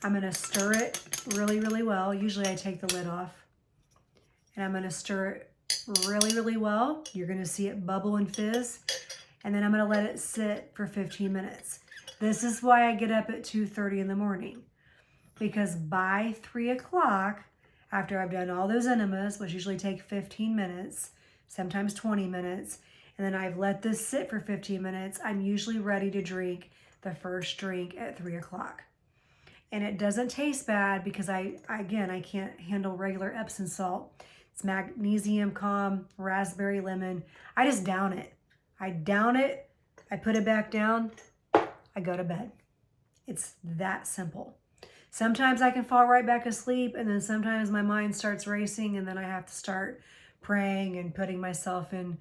I'm going to stir it really, really well. Usually I take the lid off. And I'm going to stir it really, really well. You're going to see it bubble and fizz. And then I'm going to let it sit for 15 minutes. This is why I get up at 2:30 in the morning. Because by 3 o'clock, after I've done all those enemas, which usually take 15 minutes, sometimes 20 minutes, and then I've let this sit for 15 minutes, I'm usually ready to drink the first drink at 3 o'clock. And it doesn't taste bad because I can't handle regular Epsom salt. It's magnesium calm, raspberry lemon. I just down it. I down it, I put it back down, I go to bed. It's that simple. Sometimes I can fall right back asleep, and then sometimes my mind starts racing, and then I have to start praying and putting myself in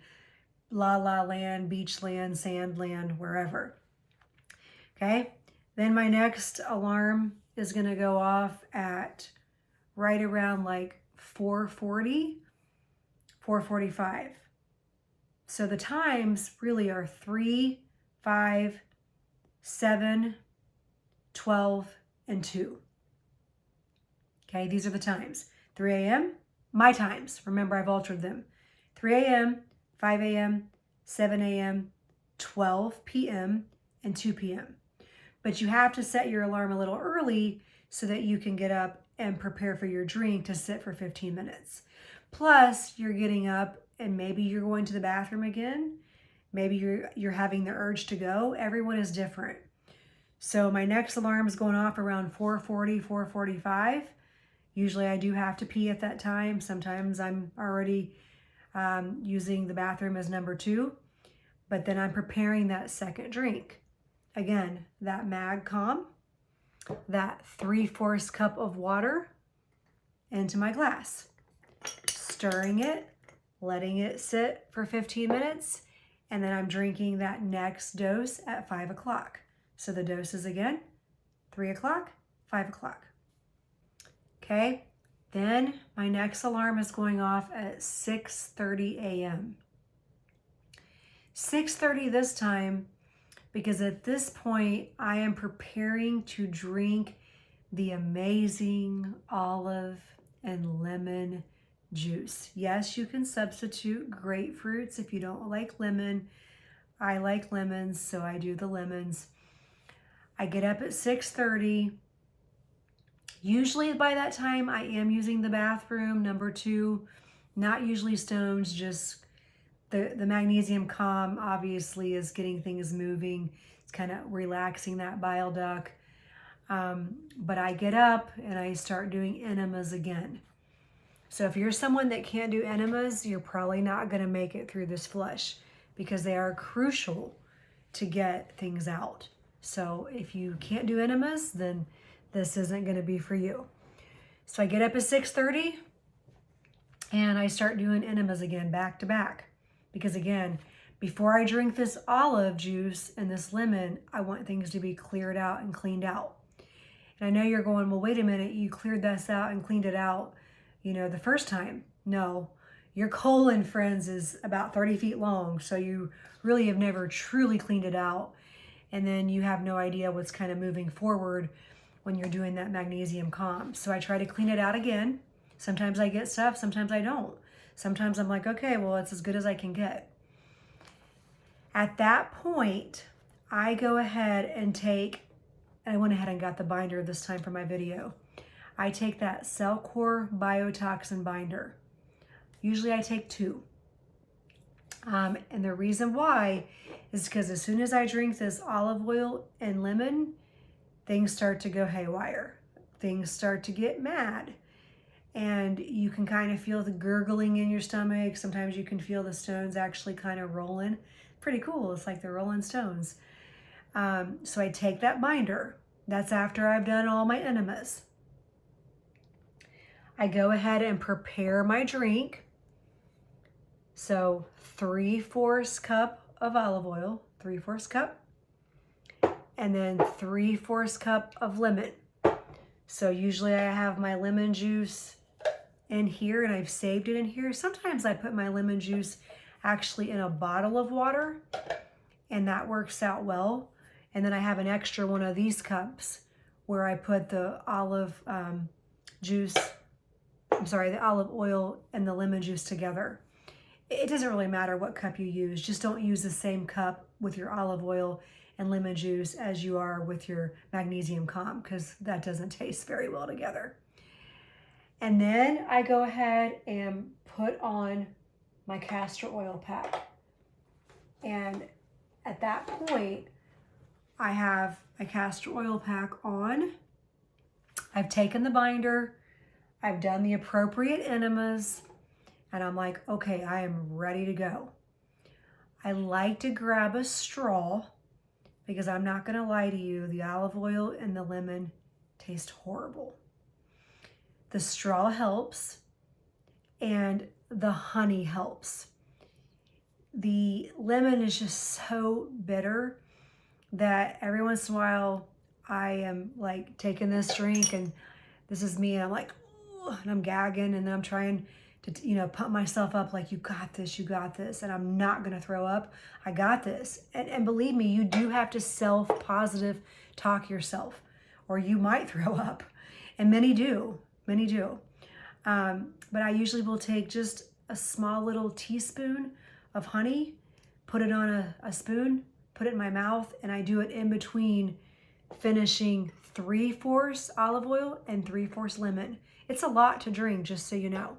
la la land, beach land, sand land, wherever. Okay, then my next alarm is going to go off at right around like 4:40, 4:45. So the times really are 3, 5, 7, 12, and 2. Okay, these are the times. 3 a.m., my times. Remember, I've altered them. 3 a.m., 5 a.m., 7 a.m., 12 p.m., and 2 p.m. But you have to set your alarm a little early so that you can get up and prepare for your drink to sit for 15 minutes. Plus, you're getting up and maybe you're going to the bathroom again. Maybe you're having the urge to go. Everyone is different. So my next alarm is going off around 4:40, 4:45. Usually I do have to pee at that time. Sometimes I'm already using the bathroom as number 2. But then I'm preparing that second drink. Again, that Mag Calm, that 3/4 cup of water into my glass. Stirring it, letting it sit for 15 minutes, and then I'm drinking that next dose at 5 o'clock. So the doses again, 3 o'clock, 5 o'clock. Okay, then my next alarm is going off at 6:30 a.m. 6:30 this time, because at this point I am preparing to drink the amazing olive and lemon juice. Yes, you can substitute grapefruits if you don't like lemon. I like lemons, so I do the lemons. I get up at 6:30. Usually by that time I am using the bathroom, number 2. Not usually stones, just the magnesium calm obviously is getting things moving. It's kind of relaxing that bile duct. But I get up and I start doing enemas again. So if you're someone that can't do enemas, you're probably not going to make it through this flush because they are crucial to get things out. So if you can't do enemas, then this isn't going to be for you. So I get up at 6:30 and I start doing enemas again, back to back. Because again, before I drink this olive juice and this lemon, I want things to be cleared out and cleaned out. And I know you're going, well, wait a minute, you cleared this out and cleaned it out, the first time. No, your colon, friends, is about 30 feet long. So you really have never truly cleaned it out. And then you have no idea what's kind of moving forward when you're doing that magnesium calm. So I try to clean it out again. Sometimes I get stuff, sometimes I don't. Sometimes I'm like, okay, well, it's as good as I can get. At that point, I go ahead and I went ahead and got the binder this time for my video. I take that Cellcore biotoxin binder. Usually I take 2. And the reason why is because as soon as I drink this olive oil and lemon, things start to go haywire. Things start to get mad. And you can kind of feel the gurgling in your stomach. Sometimes you can feel the stones actually kind of rolling. Pretty cool. It's like they're rolling stones. So I take that binder. That's after I've done all my enemas. I go ahead and prepare my drink. So 3/4 cup of olive oil, 3/4 cup, and then 3/4 cup of lemon. So usually I have my lemon juice in here and I've saved it in here. Sometimes I put my lemon juice actually in a bottle of water and that works out well. And then I have an extra one of these cups where I put the olive the olive oil and the lemon juice together. It doesn't really matter what cup you use. Just don't use the same cup with your olive oil and lemon juice as you are with your magnesium calm, because that doesn't taste very well together. And then I go ahead and put on my castor oil pack. And at that point, I have a castor oil pack on. I've taken the binder. I've done the appropriate enemas. And I'm like, okay, I am ready to go. I like to grab a straw because I'm not going to lie to you, the olive oil and the lemon taste horrible. The straw helps and the honey helps. The lemon is just so bitter that every once in a while I am like taking this drink and this is me and I'm like, "Ooh," and I'm gagging and then I'm trying to, you know, pump myself up like, you got this, and I'm not going to throw up. I got this. And believe me, you do have to self-positive talk yourself or you might throw up. And many do. But I usually will take just a small little teaspoon of honey, put it on a spoon, put it in my mouth, and I do it in between finishing 3/4 olive oil and 3/4 lemon. It's a lot to drink, just so you know.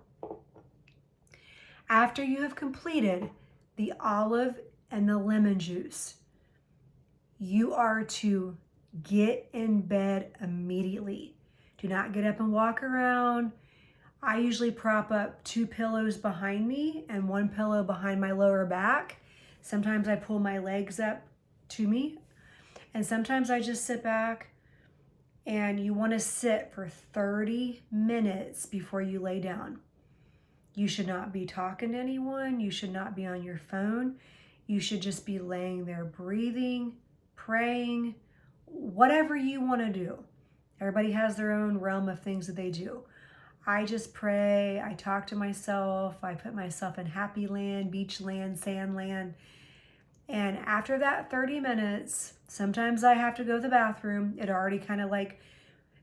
After you have completed the olive and the lemon juice, you are to get in bed immediately. Do not get up and walk around. I usually prop up 2 pillows behind me and 1 pillow behind my lower back. Sometimes I pull my legs up to me, and sometimes I just sit back. And you want to sit for 30 minutes before you lay down. You should not be talking to anyone. You should not be on your phone. You should just be laying there breathing, praying, whatever you want to do. Everybody has their own realm of things that they do. I just pray, I talk to myself, I put myself in happy land, beach land, sand land. And after that 30 minutes, sometimes I have to go to the bathroom. It already kind of like,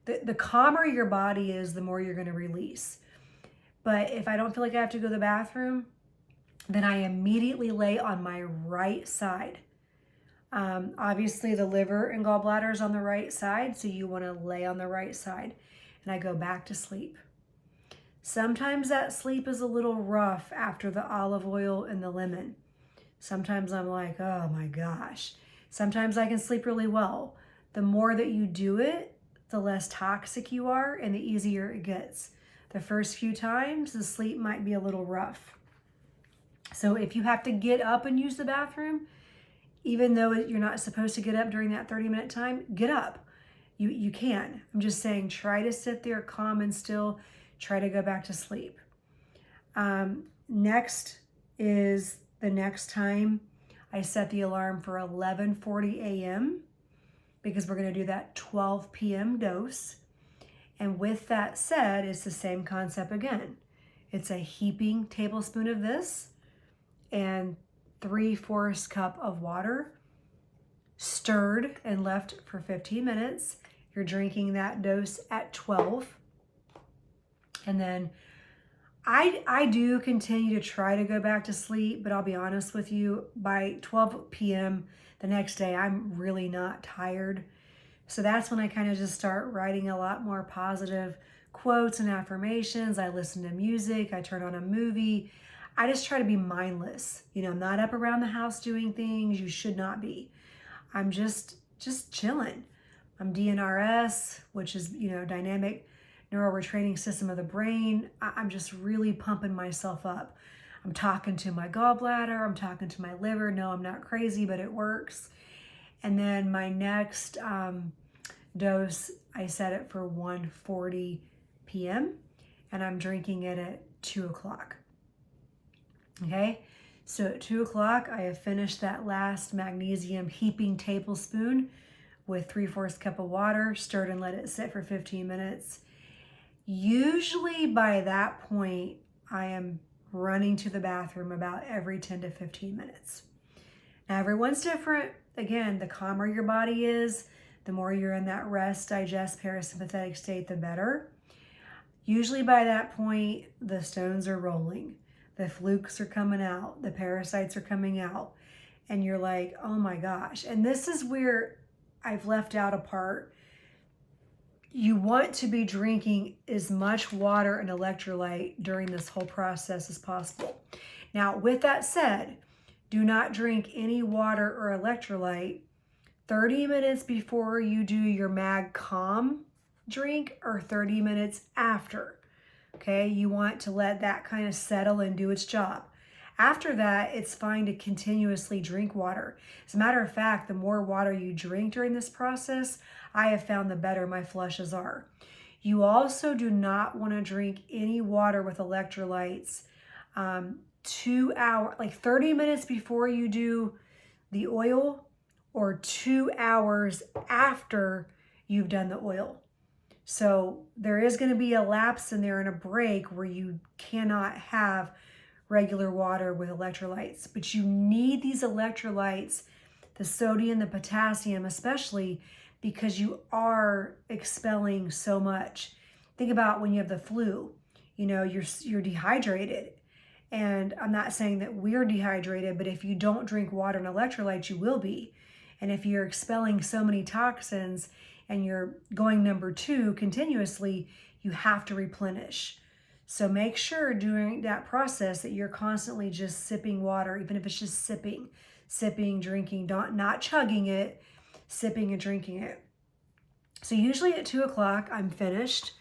the calmer your body is, the more you're going to release. But if I don't feel like I have to go to the bathroom, then I immediately lay on my right side. Obviously, the liver and gallbladder is on the right side, so you want to lay on the right side. And I go back to sleep. Sometimes that sleep is a little rough after the olive oil and the lemon. Sometimes I'm like, oh my gosh. Sometimes I can sleep really well. The more that you do it, the less toxic you are and the easier it gets. The first few times, the sleep might be a little rough. So if you have to get up and use the bathroom, even though you're not supposed to get up during that 30-minute time, get up. You can. I'm just saying, try to sit there calm and still. Try to go back to sleep. Next is the next time I set the alarm for 11:40 a.m. because we're going to do that 12 p.m. dose. And with that said, it's the same concept again. It's a heaping tablespoon of this and 3/4 cup of water, stirred and left for 15 minutes. You're drinking that dose at 12. And then I do continue to try to go back to sleep, but I'll be honest with you, by 12 p.m. the next day, I'm really not tired. So that's when I kind of just start writing a lot more positive quotes and affirmations. I listen to music, I turn on a movie. I just try to be mindless. You know, I'm not up around the house doing things. You should not be. I'm just chilling. I'm DNRS, which is, you know, dynamic neuroretraining system of the brain. I'm just really pumping myself up. I'm talking to my gallbladder. I'm talking to my liver. No, I'm not crazy, but it works. And then my next dose, I set it for 1:40 p.m. and I'm drinking it at 2 o'clock. Okay, so at 2 o'clock, I have finished that last magnesium heaping tablespoon with 3/4 cup of water, stirred and let it sit for 15 minutes. Usually by that point, I am running to the bathroom about every 10 to 15 minutes. Now, everyone's different. Again, the calmer your body is, the more you're in that rest, digest, parasympathetic state, the better. Usually by that point, the stones are rolling. The flukes are coming out. The parasites are coming out. And you're like, oh my gosh. And this is where I've left out a part. You want to be drinking as much water and electrolyte during this whole process as possible. Now, with that said, do not drink any water or electrolyte 30 minutes before you do your Mag Calm drink or 30 minutes after. Okay, you want to let that kind of settle and do its job. After that, it's fine to continuously drink water. As a matter of fact, the more water you drink during this process, I have found the better my flushes are. You also do not want to drink any water with electrolytes 2 hours, like 30 minutes before you do the oil or 2 hours after you've done the oil. So there is going to be a lapse in there and a break where you cannot have regular water with electrolytes, but you need these electrolytes, the sodium, the potassium, especially because you are expelling so much. Think about when you have the flu, you know, you're dehydrated. And I'm not saying that we're dehydrated, but if you don't drink water and electrolytes, you will be. And if you're expelling so many toxins and you're going number 2 continuously, you have to replenish. So make sure during that process that you're constantly just sipping water, even if it's just sipping, drinking, not chugging it, sipping and drinking it. So usually at 2 o'clock, I'm finished.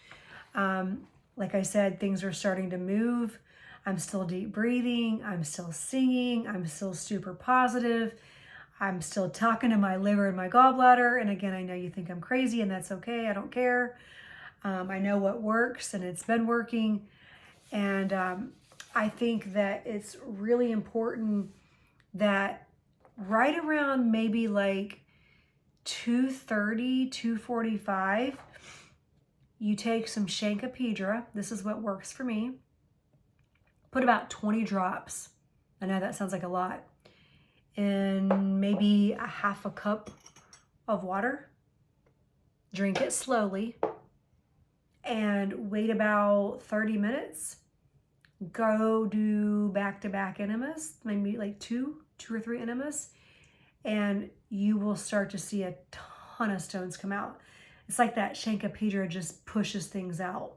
Like I said, things are starting to move. I'm still deep breathing. I'm still singing. I'm still super positive. I'm still talking to my liver and my gallbladder. And again, I know you think I'm crazy, and that's okay. I don't care. I know what works, and it's been working. And I think that it's really important that right around maybe like 2:30, 2:45, you take some Shankapedra. This is what works for me. Put about 20 drops. I know that sounds like a lot. In maybe a half a cup of water. Drink it slowly and wait about 30 minutes. Go do back-to-back enemas, maybe like two or three enemas, and you will start to see a ton of stones come out. It's like that Shankapedra just pushes things out.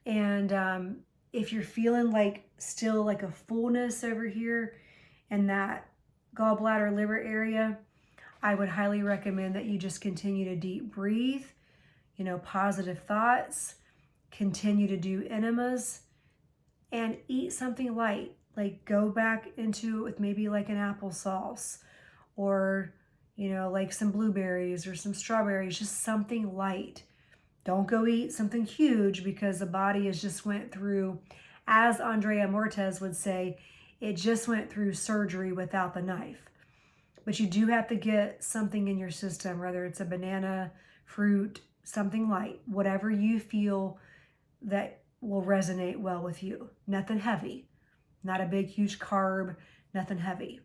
And if you're feeling like still like a fullness over here in that gallbladder liver area, I would highly recommend that you just continue to deep breathe, you know, positive thoughts, continue to do enemas, and eat something light. Like go back into it with maybe like an applesauce or, you know, like some blueberries or some strawberries, just something light. Don't go eat something huge because the body has just went through, as Andrea Mortez would say, it just went through surgery without the knife. But you do have to get something in your system, whether it's a banana, fruit, something light, whatever you feel that will resonate well with you. Nothing heavy, not a big, huge carb, nothing heavy.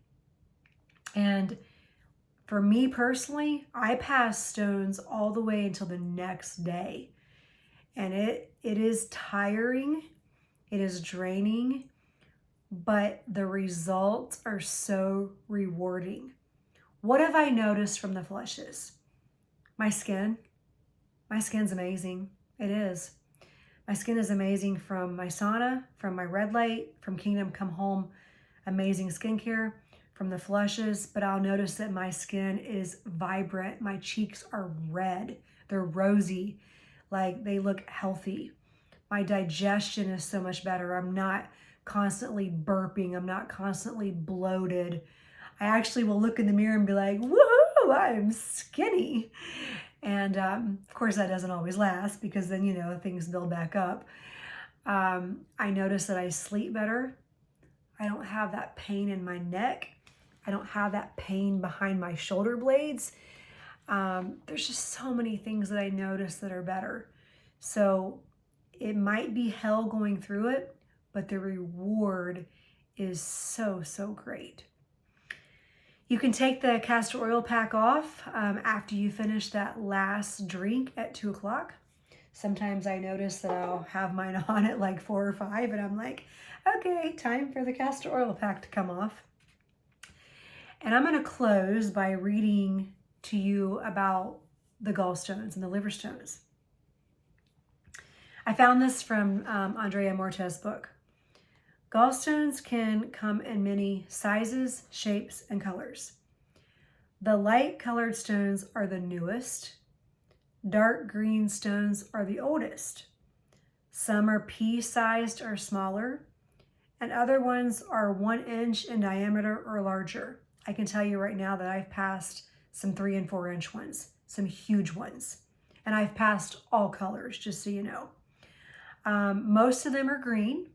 And for me personally, I pass stones all the way until the next day. And it is tiring, it is draining, but the results are so rewarding. What have I noticed from the flushes? My skin. My skin's amazing. It is. My skin is amazing from my sauna, from my red light, from Kingdom Come Home, amazing skincare, from the flushes, but I'll notice that my skin is vibrant. My cheeks are red. They're rosy. Like they look healthy. My digestion is so much better. I'm not constantly burping. I'm not constantly bloated. I actually will look in the mirror and be like, woohoo, I'm skinny. And of course that doesn't always last because then, you know, things build back up. I notice that I sleep better. I don't have that pain in my neck. I don't have that pain behind my shoulder blades. There's just so many things that I notice that are better. So it might be hell going through it, but the reward is so, so great. You can take the castor oil pack off after you finish that last drink at 2 o'clock. Sometimes I notice that I'll have mine on at like 4 or 5 and I'm like, okay, time for the castor oil pack to come off. And I'm going to close by reading to you about the gallstones and the liver stones. I found this from Andrea Mortez's book. Gallstones can come in many sizes, shapes, and colors. The light colored stones are the newest. Dark green stones are the oldest. Some are pea-sized or smaller, and other ones are 1 inch in diameter or larger. I can tell you right now that I've passed some 3 and 4 inch ones, some huge ones. And I've passed all colors, just so you know. Most of them are green,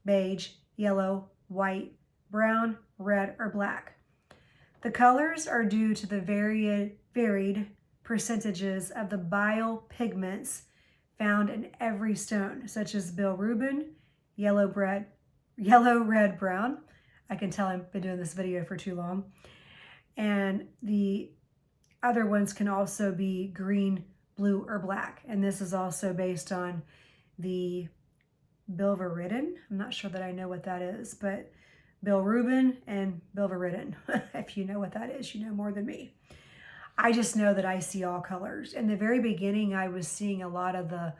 beige, yellow, white, brown, red, or black. The colors are due to the varied percentages of the bile pigments found in every stone, such as bilirubin, yellow, red, brown. I can tell I've been doing this video for too long. And the other ones can also be green, blue, or black. And this is also based on the bilirubin. I'm not sure that I know what that is, but bilirubin and bilirubin. If you know what that is, you know more than me. I just know that I see all colors. In the very beginning, I was seeing a lot of the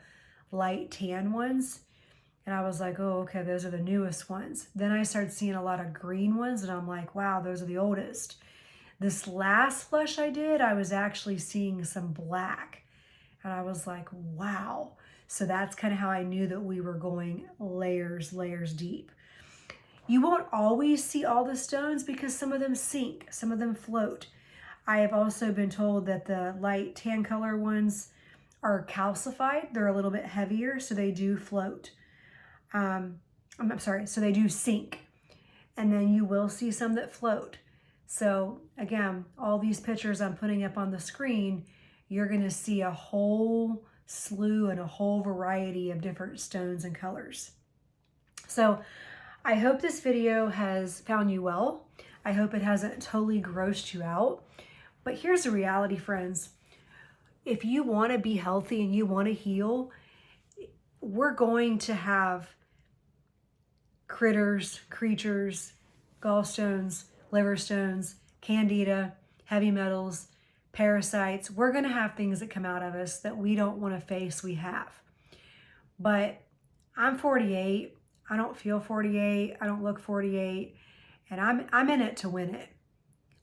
light tan ones. And I was like, oh, okay, those are the newest ones. Then I started seeing a lot of green ones, and I'm like, wow, those are the oldest. This last flush I did, I was actually seeing some black. And I was like, wow. So that's kind of how I knew that we were going layers deep. You won't always see all the stones because some of them sink, some of them float. I have also been told that the light tan color ones are calcified. They're a little bit heavier, so they do float. I'm sorry, so they do sink. And then you will see some that float. So again, all these pictures I'm putting up on the screen, you're going to see a whole slew and a whole variety of different stones and colors. So I hope this video has found you well. I hope it hasn't totally grossed you out. But here's the reality, friends. If you want to be healthy and you want to heal, we're going to have critters, creatures, gallstones, liver stones, candida, heavy metals, parasites. We're going to have things that come out of us that we don't want to face. We have. But I'm 48. I don't feel 48. I don't look 48. And I'm in it to win it.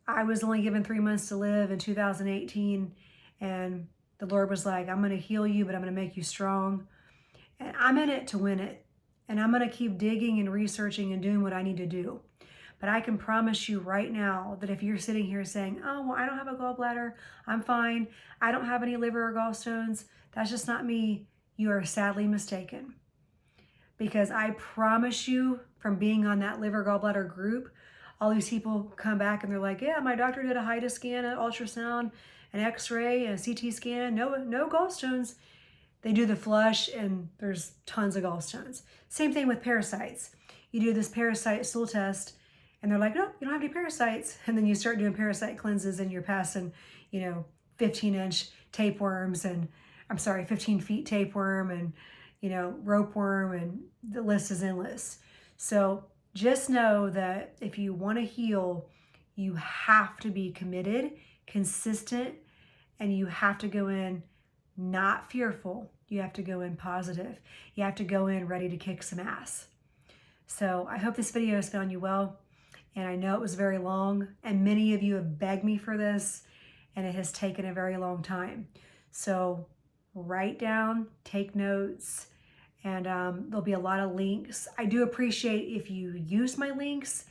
I was only given 3 months to live in 2018. And the Lord was like, I'm going to heal you, but I'm going to make you strong. And I'm in it to win it. And I'm going to keep digging and researching and doing what I need to do. But I can promise you right now that if you're sitting here saying, oh, well, I don't have a gallbladder, I'm fine, I don't have any liver or gallstones, that's just not me, you are sadly mistaken. Because I promise you, from being on that liver gallbladder group, all these people come back and they're like, yeah, my doctor did a HIDA scan, an ultrasound, an x-ray, a CT scan, no gallstones. They do the flush and there's tons of gallstones. Same thing with parasites. You do this parasite stool test and they're like, no, you don't have any parasites. And then you start doing parasite cleanses and you're passing, 15-inch tapeworms and, 15 feet tapeworm and, ropeworm, and the list is endless. So just know that if you want to heal, you have to be committed, consistent, and you have to go in not fearful. You have to go in positive. You have to go in ready to kick some ass. So I hope this video has found you well. And I know it was very long, and many of you have begged me for this, and it has taken a very long time. So write down, take notes, and there'll be a lot of links. I do appreciate if you use my links.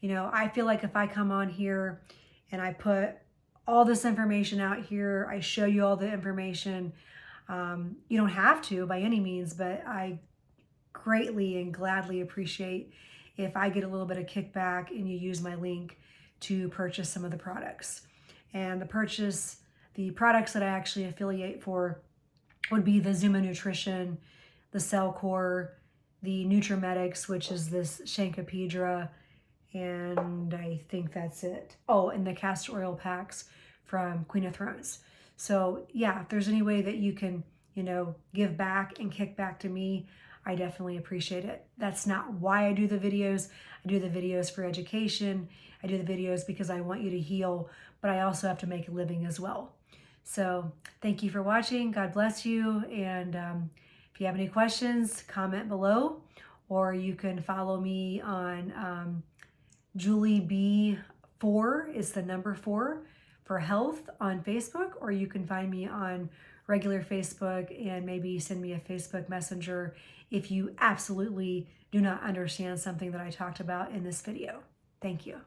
I feel like if I come on here and I put all this information out here, I show you all the information, you don't have to by any means, but I greatly and gladly appreciate if I get a little bit of kickback and you use my link to purchase some of the products. And the purchase The products that I actually affiliate for would be the Zuma Nutrition, the Cell Core, the Nutrimetics, which is this Shankapedra, and I think that's it. Oh, and the castor oil packs from Queen of Thrones. So yeah, if there's any way that you can, give back and kick back to me, I definitely appreciate it. That's not why I do the videos. I do the videos for education. I do the videos because I want you to heal, but I also have to make a living as well. So thank you for watching. God bless you. And if you have any questions, comment below, or you can follow me on Julie B4 is the number 4 for health on Facebook, or you can find me on regular Facebook and maybe send me a Facebook Messenger if you absolutely do not understand something that I talked about in this video. Thank you.